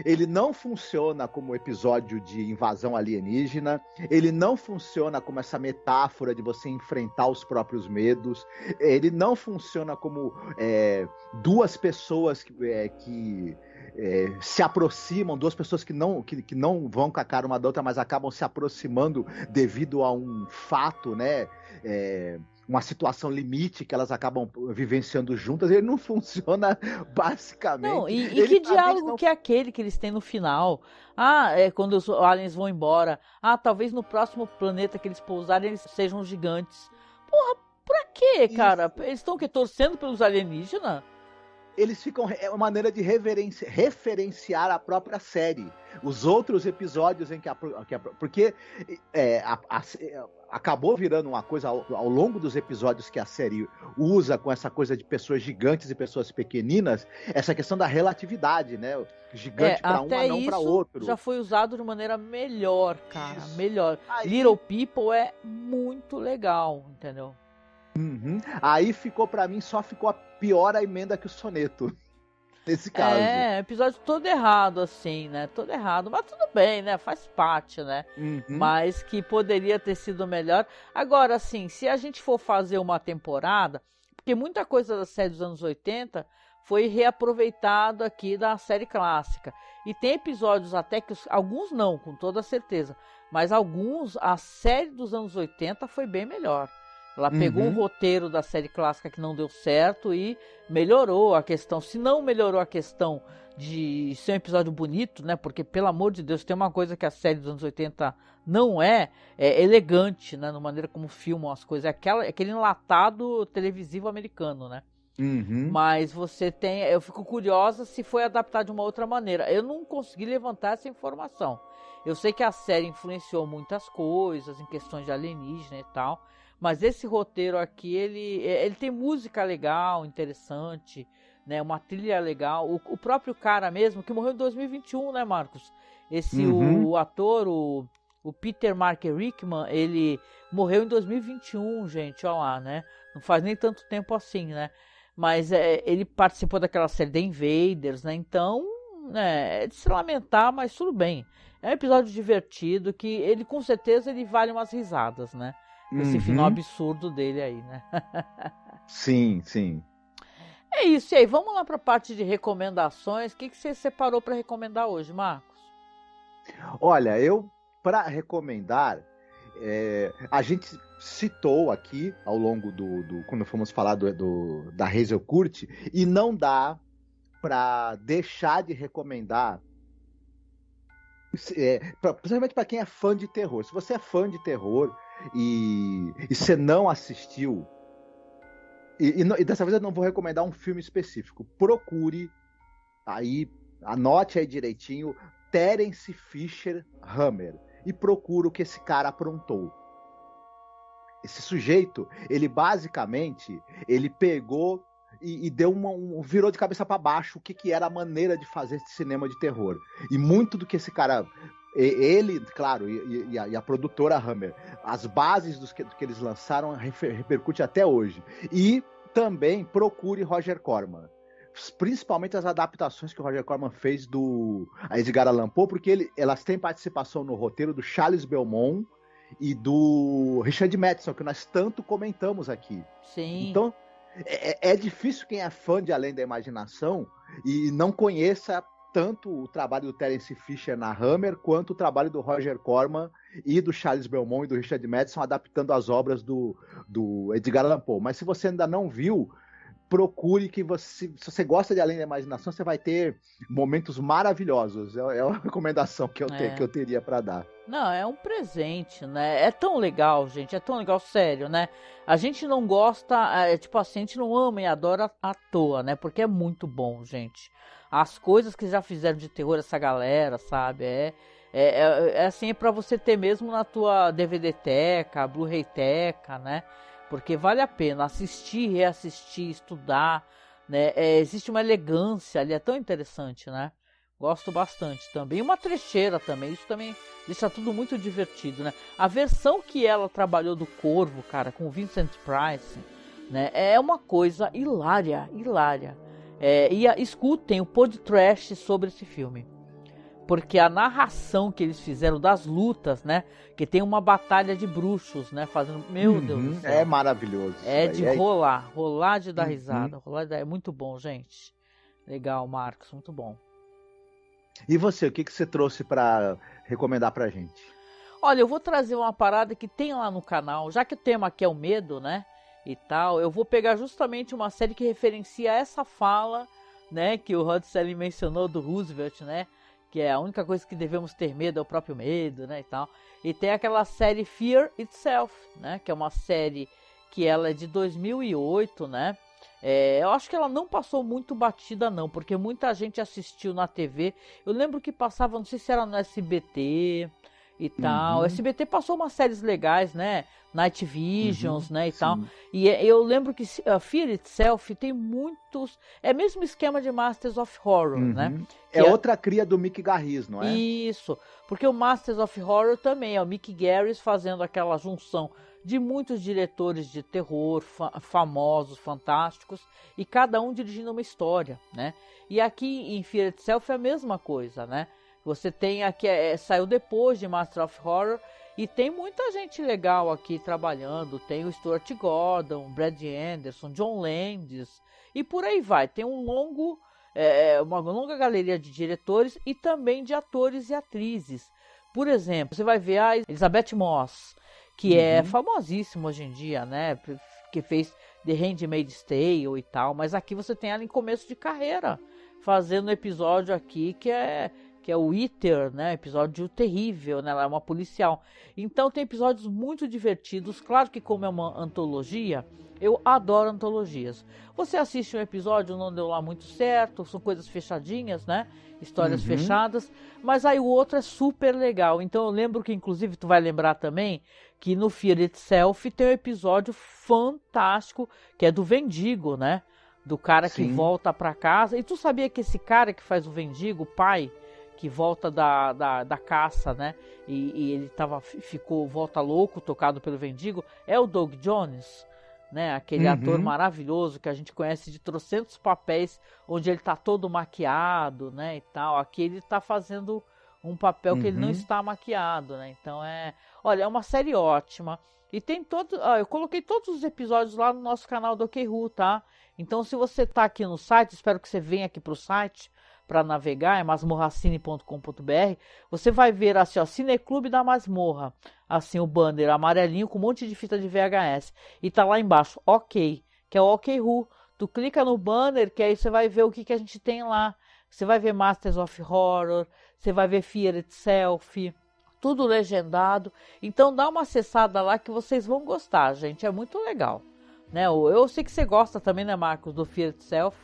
ele não funciona como episódio de invasão alienígena, ele não funciona como essa metáfora de você enfrentar os próprios medos, ele não funciona como duas pessoas que se aproximam, duas pessoas que não vão com a cara uma da outra, mas acabam se aproximando devido a um fato, né? Uma situação limite que elas acabam vivenciando juntas, ele não funciona basicamente. Não, e que diálogo que é aquele que eles têm no final? Quando os aliens vão embora. Talvez no próximo planeta que eles pousarem eles sejam gigantes. Porra, pra quê, cara? Eles estão torcendo pelos alienígenas? Eles ficam... É uma maneira de referenciar a própria série. Os outros episódios em que porque acabou virando uma coisa ao longo dos episódios que a série usa com essa coisa de pessoas gigantes e pessoas pequeninas, essa questão da relatividade, né? Gigante para um, não para outro. Já foi usado de maneira melhor, cara. Melhor. Little People é muito legal, entendeu? Aí pra mim, só ficou a pior a emenda que o soneto. Nesse caso. Episódio todo errado, assim, né? Todo errado. Mas tudo bem, né? Faz parte, né? Mas que poderia ter sido melhor. Agora, assim, se a gente for fazer uma temporada, porque muita coisa da série dos anos 80 foi reaproveitado aqui da série clássica. E tem episódios até que alguns não, com toda certeza. Mas alguns, a série dos anos 80 foi bem melhor. Ela pegou um roteiro da série clássica que não deu certo e melhorou a questão. Se não melhorou a questão de ser um episódio bonito, né? Porque, pelo amor de Deus, tem uma coisa que a série dos anos 80 não é elegante, né? Na maneira como filmam as coisas. Aquele enlatado televisivo americano, né? Mas você tem... Eu fico curiosa se foi adaptado de uma outra maneira. Eu não consegui levantar essa informação. Eu sei que a série influenciou muitas coisas em questões de alienígena e tal... Mas esse roteiro aqui, ele tem música legal, interessante, né? Uma trilha legal. O próprio cara mesmo, que morreu em 2021, né, Marcos? O ator, o Peter Mark Rickman, ele morreu em 2021, gente, olha lá, né? Não faz nem tanto tempo assim, né? Mas ele participou daquela série The Invaders, né? Então, né, é de se lamentar, mas tudo bem. É um episódio divertido que ele, com certeza, ele vale umas risadas, né? Esse final absurdo dele aí, né? Sim, sim. É isso, e aí, vamos lá para a parte de recomendações. O que você separou para recomendar hoje, Marcos? Olha, para recomendar, a gente citou aqui, ao longo quando fomos falar da Hazel Curti, e não dá para deixar de recomendar Principalmente para quem é fã de terror. Se você é fã de terror e você não assistiu, e dessa vez eu não vou recomendar um filme específico, procure aí, anote aí direitinho, Terence Fisher Hammer, e procura o que esse cara aprontou. Esse sujeito, ele basicamente, ele pegou e deu virou de cabeça para baixo o que era a maneira de fazer esse cinema de terror. E muito do que esse cara, ele, claro, e a produtora Hammer, as bases do que eles lançaram repercute até hoje. E também procure Roger Corman, principalmente as adaptações que o Roger Corman fez do Edgar Allan Poe, porque elas têm participação no roteiro do Charles Belmont e do Richard Matheson, que nós tanto comentamos aqui. Sim. Então, é difícil quem é fã de Além da Imaginação e não conheça tanto o trabalho do Terence Fisher na Hammer, quanto o trabalho do Roger Corman e do Charles Belmont e do Richard Matheson adaptando as obras do Edgar Allan Poe. Mas se você ainda não viu, procure que se você gosta de Além da Imaginação, você vai ter momentos maravilhosos. É uma recomendação que eu teria para dar. Não, é um presente, né? É tão legal, gente. É tão legal, sério, né? A gente não gosta, tipo assim, a gente não ama e adora à toa, né? Porque é muito bom, gente. As coisas que já fizeram de terror essa galera, sabe? Assim, é pra você ter mesmo na tua DVD-teca, Blu-ray-teca, né? Porque vale a pena assistir, reassistir, estudar, né? Existe uma elegância ali, é tão interessante, né? Gosto bastante também. E uma trecheira também, isso também deixa tudo muito divertido, né? A versão que ela trabalhou do Corvo, cara, com o Vincent Price, né? É uma coisa hilária, hilária. Escutem o podcast sobre esse filme. Porque a narração que eles fizeram das lutas, né? Que tem uma batalha de bruxos, né? Fazendo. Meu Deus do céu. É maravilhoso. Rolar de dar risada. É muito bom, gente. Legal, Marcos, muito bom. E você, o que você trouxe para recomendar pra gente? Olha, eu vou trazer uma parada que tem lá no canal, já que o tema aqui é o medo, né? E tal, eu vou pegar justamente uma série que referencia essa fala, né? Que o Rod Serling mencionou do Roosevelt, né? Que é a única coisa que devemos ter medo é o próprio medo, né? E tal. E tem aquela série Fear Itself, né? Que é uma série que ela é de 2008, né? Eu acho que ela não passou muito batida não, porque muita gente assistiu na TV. Eu lembro que passava, não sei se era no SBT e tal. O SBT passou umas séries legais, né? Night Visions, né, e sim. Tal. E eu lembro que Fear Itself tem muitos... É mesmo esquema de Masters of Horror, né? É outra cria do Mick Garris, não é? Isso, porque o Masters of Horror também é o Mick Garris fazendo aquela junção de muitos diretores de terror famosos, fantásticos, e cada um dirigindo uma história, né? E aqui em Fear Itself é a mesma coisa, né? Você tem aqui, saiu depois de Master of Horror, e tem muita gente legal aqui trabalhando. Tem o Stuart Gordon, Brad Anderson, John Landis, e por aí vai. Tem uma longa galeria de diretores e também de atores e atrizes. Por exemplo, você vai ver a Elizabeth Moss, que é famosíssima hoje em dia, né? Que fez The Handmaid's Tale e tal. Mas aqui você tem ela em começo de carreira, fazendo um episódio aqui que é o Eater, né? Episódio terrível, né? Ela é uma policial. Então tem episódios muito divertidos. Claro que como é uma antologia, eu adoro antologias. Você assiste um episódio, não deu lá muito certo, são coisas fechadinhas, né? Histórias fechadas, mas aí o outro é super legal. Então eu lembro que, inclusive, tu vai lembrar também, que no Fear Itself tem um episódio fantástico, que é do Vendigo, né? Do cara que volta pra casa. E tu sabia que esse cara que faz o Vendigo, o pai, que volta da caça, né? E ele volta louco, tocado pelo Vendigo, é o Doug Jones, né? Aquele ator maravilhoso que a gente conhece de trocentos papéis, onde ele tá todo maquiado, né? E tal. Aqui ele tá fazendo um papel que ele não está maquiado, né? Então é uma série ótima. E tem eu coloquei todos os episódios lá no nosso canal do OK-Ru, tá? Então se você tá aqui no site, espero que você venha aqui pro site para navegar, é masmorracine.com.br, você vai ver assim, ó, Cineclube da Masmorra, assim, o banner amarelinho com um monte de fita de VHS, e tá lá embaixo, OK, que é o OK-Ru. Tu clica no banner, que aí você vai ver o que a gente tem lá. Você vai ver Masters of Horror, você vai ver Fear Itself, tudo legendado. Então dá uma acessada lá que vocês vão gostar, gente, é muito legal. Né? Eu sei que você gosta também, né, Marcos, do Fear Itself.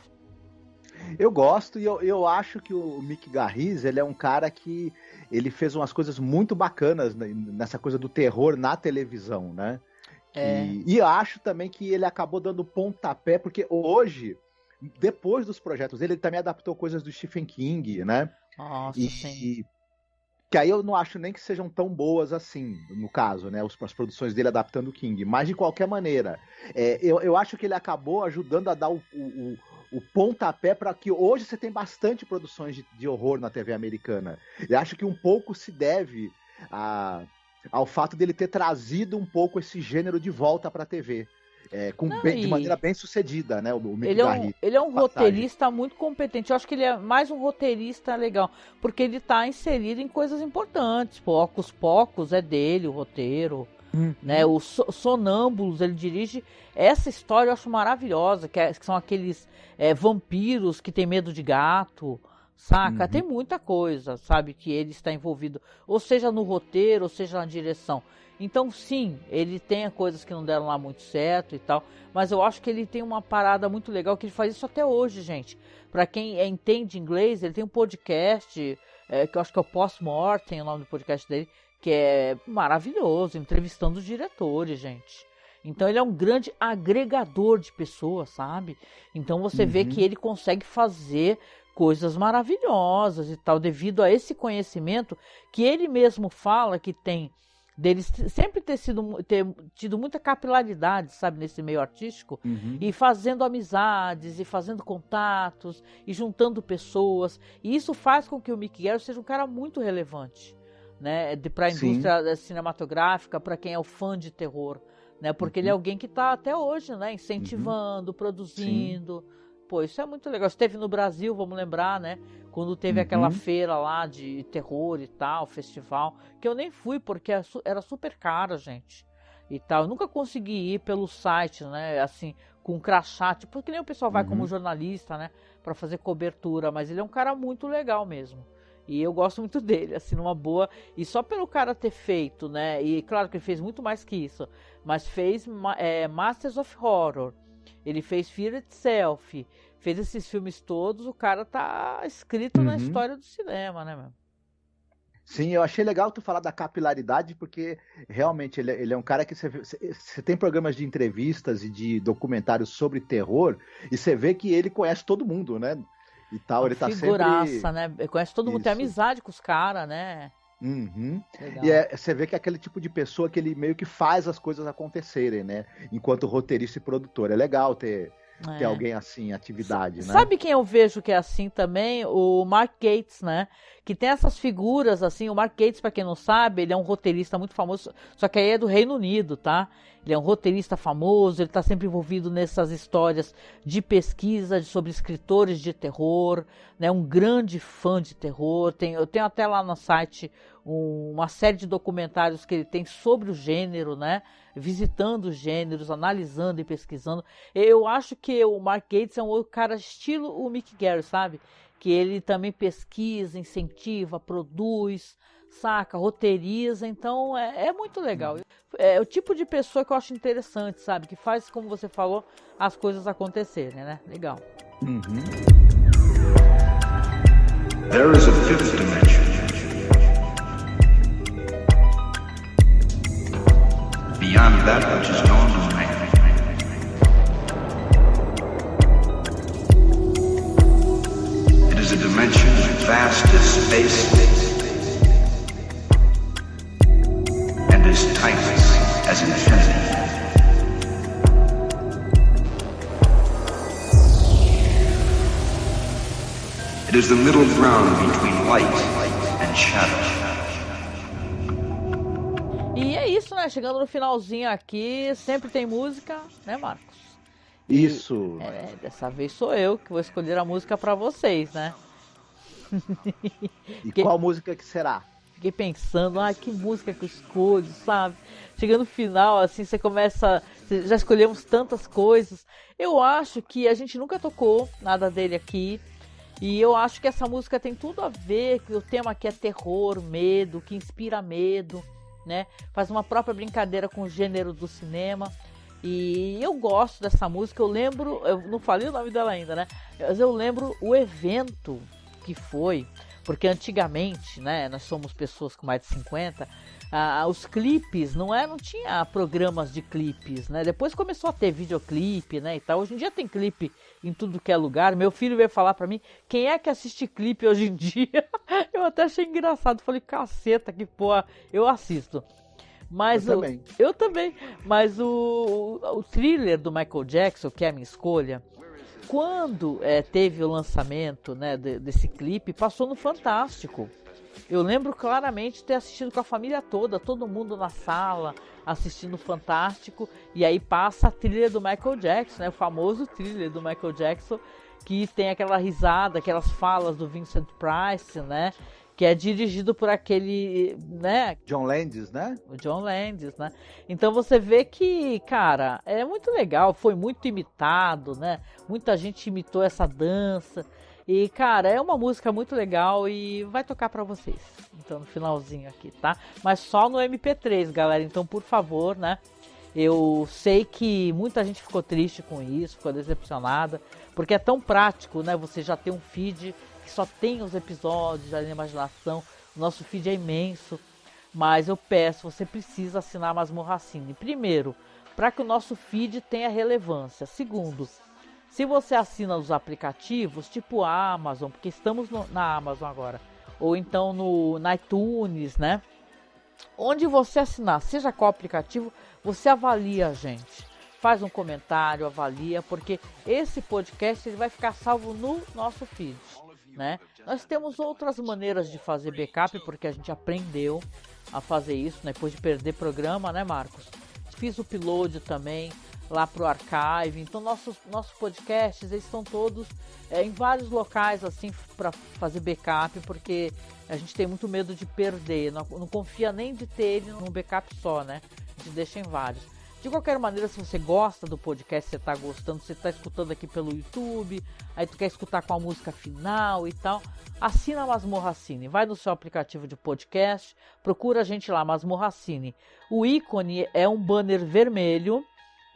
Eu gosto e eu acho que o Mick Garris, ele é um cara que ele fez umas coisas muito bacanas nessa coisa do terror na televisão, né? E acho também que ele acabou dando pontapé, porque hoje, depois dos projetos dele, ele também adaptou coisas do Stephen King, né? Nossa, sim. Que aí eu não acho nem que sejam tão boas assim, no caso, né? As produções dele adaptando o King. Mas, de qualquer maneira, eu acho que ele acabou ajudando a dar o pontapé para que hoje você tem bastante produções de horror na TV americana. Eu acho que um pouco se deve ao fato dele ter trazido um pouco esse gênero de volta para a TV. De maneira bem sucedida, né? O Mick Garris. Ele é um roteirista muito competente. Eu acho que ele é mais um roteirista legal, porque ele está inserido em coisas importantes. Pocos Pocos é dele, o roteiro. Né? O Sonâmbulos, ele dirige. Essa história eu acho maravilhosa, que são aqueles vampiros que tem medo de gato, saca? Tem muita coisa, sabe, que ele está envolvido, ou seja no roteiro, ou seja na direção. Então sim, ele tem coisas que não deram lá muito certo e tal, mas eu acho que ele tem uma parada muito legal, que ele faz isso até hoje, gente. Para quem entende inglês, ele tem um podcast, que eu acho que é o Post-Mortem, o nome do podcast dele, que é maravilhoso, entrevistando os diretores, gente. Então ele é um grande agregador de pessoas, sabe? Então você vê que ele consegue fazer coisas maravilhosas e tal, devido a esse conhecimento que ele mesmo fala que tem, dele sempre ter tido muita capilaridade, sabe, nesse meio artístico, e fazendo amizades, e fazendo contatos, e juntando pessoas. E isso faz com que o Mick Garris seja um cara muito relevante, né, para a indústria cinematográfica, para quem é o fã de terror, né, porque ele é alguém que está até hoje, né, incentivando, produzindo. Pô, isso é muito legal. Esteve no Brasil, vamos lembrar, né, quando teve aquela feira lá de terror e tal, festival, que eu nem fui porque era super caro, gente, e tal. Eu nunca consegui ir pelo site, né, assim, com crachá, tipo, porque nem o pessoal vai como jornalista, né, para fazer cobertura, mas ele é um cara muito legal mesmo. E eu gosto muito dele, assim, numa boa. E só pelo cara ter feito, né? E claro que ele fez muito mais que isso. Mas fez Masters of Horror. Ele fez Fear Itself. Fez esses filmes todos. O cara tá escrito na história do cinema, né, meu? Sim, eu achei legal tu falar da capilaridade, porque realmente ele é um cara que você tem programas de entrevistas e de documentários sobre terror, e você vê que ele conhece todo mundo, né? E tal, ele tá figuraça, né? Conhece todo mundo, tem amizade com os caras, né? E você vê que é aquele tipo de pessoa que ele meio que faz as coisas acontecerem, né? Enquanto roteirista e produtor. É legal ter alguém assim em atividade, né? Sabe quem eu vejo que é assim também? O Mark Gatiss, né? Que tem essas figuras assim. O Mark Gatiss, pra quem não sabe, ele é um roteirista muito famoso, só que aí é do Reino Unido, tá? Ele é um roteirista famoso, ele tá sempre envolvido nessas histórias de pesquisa sobre escritores de terror, né? Um grande fã de terror. Eu tenho até lá no site uma série de documentários que ele tem sobre o gênero, né? Visitando os gêneros, analisando e pesquisando. Eu acho que o Mark Gatiss é um cara estilo o Mick Garris, sabe? Que ele também pesquisa, incentiva, produz, saca, roteiriza. Então é muito legal. É o tipo de pessoa que eu acho interessante, sabe? Que faz, como você falou, as coisas acontecerem, né? Legal. There is a fifth dimension. Beyond that which is known to man. It is a dimension vast as space and as timeless as infinity. It is the middle ground between light and shadow. E é isso, né? Chegando no finalzinho aqui, sempre tem música, né, Marcos? Isso. Dessa vez sou eu que vou escolher a música pra vocês, né? E qual música que será? Fiquei pensando, que música que eu escolho, sabe? Chegando no final, assim, já escolhemos tantas coisas. Eu acho que a gente nunca tocou nada dele aqui. E eu acho que essa música tem tudo a ver, que o tema aqui é terror, medo, que inspira medo, né? Faz uma própria brincadeira com o gênero do cinema. E eu gosto dessa música, eu não falei o nome dela ainda, né? Mas eu lembro o evento que foi, porque antigamente, né, nós somos pessoas com mais de 50, os clipes não tinha programas de clipes, né? Depois começou a ter videoclipe, né, e tal. Hoje em dia tem clipe em tudo que é lugar. Meu filho veio falar pra mim, quem é que assiste clipe hoje em dia? Eu até achei engraçado, falei, caceta, que porra, eu assisto. Mas eu também. Mas o Thriller do Michael Jackson, que é a minha escolha, quando teve o lançamento, né, desse clipe, passou no Fantástico. Eu lembro claramente de ter assistido com a família toda, todo mundo na sala, assistindo o Fantástico, e aí passa a trilha do Michael Jackson, né, o famoso thriller do Michael Jackson, que tem aquela risada, aquelas falas do Vincent Price, né, que é dirigido por aquele, né? John Landis, né? O John Landis, né? Então você vê que, cara, é muito legal, foi muito imitado, né? Muita gente imitou essa dança. E, cara, é uma música muito legal e vai tocar pra vocês. Então, no finalzinho aqui, tá? Mas só no MP3, galera. Então, por favor, né? Eu sei que muita gente ficou triste com isso, ficou decepcionada, porque é tão prático, né? Você já tem um feed que só tem os episódios da Imaginação. O nosso feed é imenso, mas eu peço, você precisa assinar a Masmorra Cine. Primeiro, para que o nosso feed tenha relevância. Segundo, se você assina os aplicativos, tipo a Amazon, porque estamos na Amazon agora, ou então na iTunes, né? Onde você assinar, seja qual aplicativo, você avalia a gente. Faz um comentário, avalia, porque esse podcast ele vai ficar salvo no nosso feed, né? Nós temos outras maneiras de fazer backup, porque a gente aprendeu a fazer isso, né? Depois de perder programa, né, Marcos? Fiz o upload também lá pro archive. Então nossos podcasts eles estão todos em vários locais assim para fazer backup, porque a gente tem muito medo de perder, não confia nem de ter ele num backup só, né? A gente deixa em vários. De qualquer maneira, se você gosta do podcast, você está gostando, você está escutando aqui pelo YouTube, aí tu quer escutar com a música final e tal, assina a Masmorra Cine, vai no seu aplicativo de podcast, procura a gente lá, Masmorra Cine. O ícone é um banner vermelho,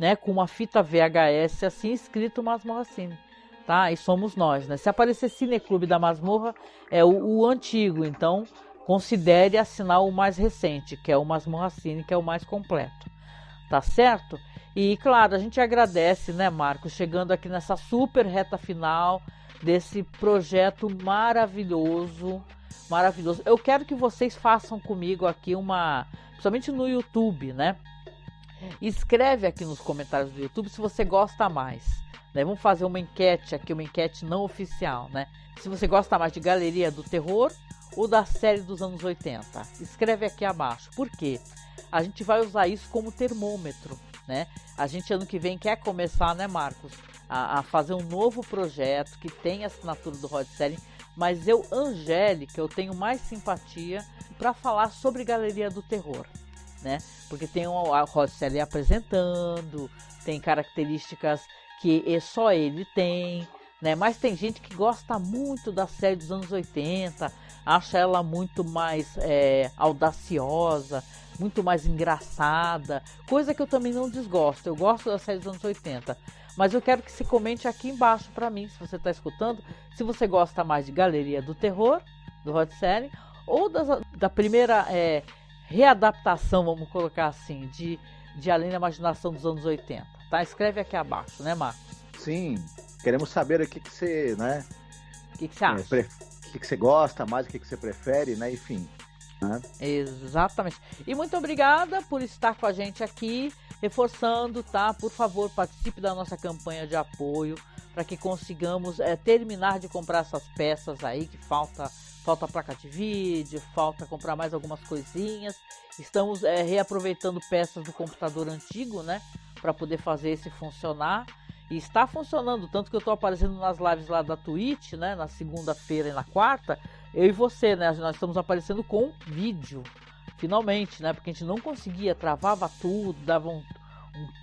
né, com uma fita VHS assim escrito Masmorra Cine, tá? E somos nós, né? Se aparecer Cineclube da Masmorra, é o antigo, então considere assinar o mais recente, que é o Masmorra Cine, que é o mais completo. Tá certo? E claro, a gente agradece, né, Marcos, chegando aqui nessa super reta final desse projeto maravilhoso, maravilhoso. Eu quero que vocês façam comigo aqui principalmente no YouTube, né? Escreve aqui nos comentários do YouTube se você gosta mais, né? Vamos fazer uma enquete aqui, uma enquete não oficial, né? Se você gosta mais de Galeria do Terror ou da série dos anos 80. Escreve aqui abaixo. Por quê? A gente vai usar isso como termômetro, né? A gente ano que vem quer começar, né, Marcos, a fazer um novo projeto que tem a assinatura do Rod Serling, mas Angélica, eu tenho mais simpatia para falar sobre Galeria do Terror, né? Porque tem a Rod Serling apresentando, tem características que só ele tem, né? Mas tem gente que gosta muito da série dos anos 80, acha ela muito mais audaciosa, muito mais engraçada, coisa que eu também não desgosto. Eu gosto da série dos anos 80, mas eu quero que você comente aqui embaixo para mim, se você está escutando, se você gosta mais de Galeria do Terror, do Rod Serling, ou da primeira readaptação, vamos colocar assim, de Além da Imaginação dos anos 80, tá? Escreve aqui abaixo, né, Marcos? Sim, queremos saber o que você, né? O que você acha? O que você gosta mais, o que você prefere, né? Enfim. Né? Exatamente. E muito obrigada por estar com a gente aqui, reforçando, tá? Por favor, participe da nossa campanha de apoio para que consigamos terminar de comprar essas peças aí que falta placa de vídeo, falta comprar mais algumas coisinhas. Estamos reaproveitando peças do computador antigo, né, para poder fazer esse funcionar. E está funcionando, tanto que eu estou aparecendo nas lives lá da Twitch, né, na segunda-feira e na quarta, eu e você, né, nós estamos aparecendo com vídeo, finalmente, né, porque a gente não conseguia, travava tudo, dava um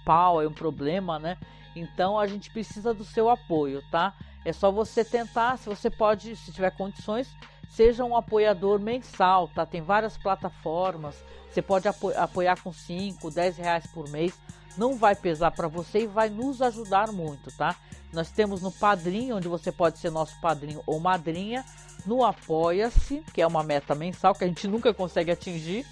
pau, um problema, né, então a gente precisa do seu apoio, tá? É só você tentar, se você pode, se tiver condições, seja um apoiador mensal, tá? Tem várias plataformas, você pode apoiar com 5, 10 reais por mês, não vai pesar para você e vai nos ajudar muito, tá? Nós temos no Padrim, onde você pode ser nosso padrinho ou madrinha, no Apoia-se, que é uma meta mensal que a gente nunca consegue atingir,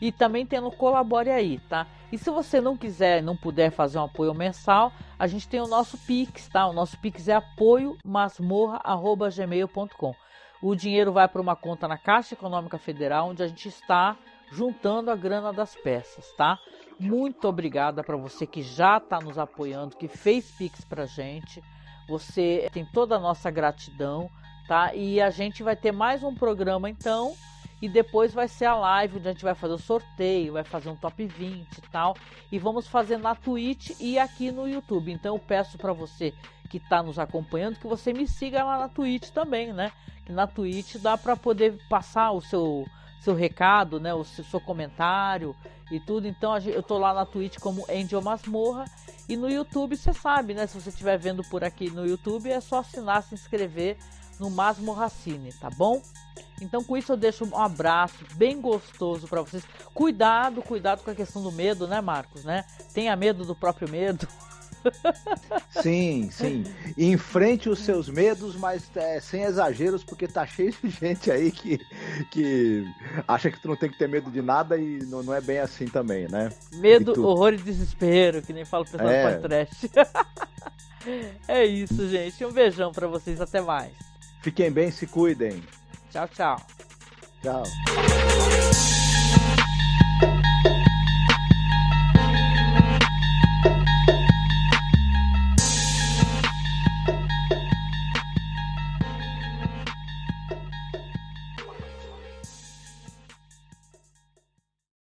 e também tem no Colabore Aí, tá? E se você não quiser, não puder fazer um apoio mensal, a gente tem o nosso Pix, tá? O nosso Pix é apoiomasmorra@gmail.com. O dinheiro vai para uma conta na Caixa Econômica Federal, onde a gente está juntando a grana das peças, tá? Muito obrigada para você que já está nos apoiando, que fez Pix pra gente. Você tem toda a nossa gratidão, tá? E a gente vai ter mais um programa então, e depois vai ser a live onde a gente vai fazer o sorteio, vai fazer um top 20 e tal, e vamos fazer na Twitch e aqui no YouTube. Então eu peço para você que está nos acompanhando que você me siga lá na Twitch também, né? Que na Twitch dá para poder passar o seu recado, né? O seu comentário e tudo. Então eu tô lá na Twitch como Angel Masmorra, e no YouTube você sabe, né? Se você estiver vendo por aqui no YouTube, é só assinar, se inscrever no Masmorracine, tá bom? Então com isso eu deixo um abraço bem gostoso para vocês. Cuidado com a questão do medo, né, Marcos, né? Tenha medo do próprio medo. Sim. Enfrente os seus medos, mas sem exageros, porque tá cheio de gente aí que acha que tu não tem que ter medo de nada e não é bem assim também, né? Medo, horror e desespero, que nem fala o pessoal do podcast. É isso, gente. Um beijão pra vocês. Até mais. Fiquem bem, se cuidem. Tchau, tchau. Tchau.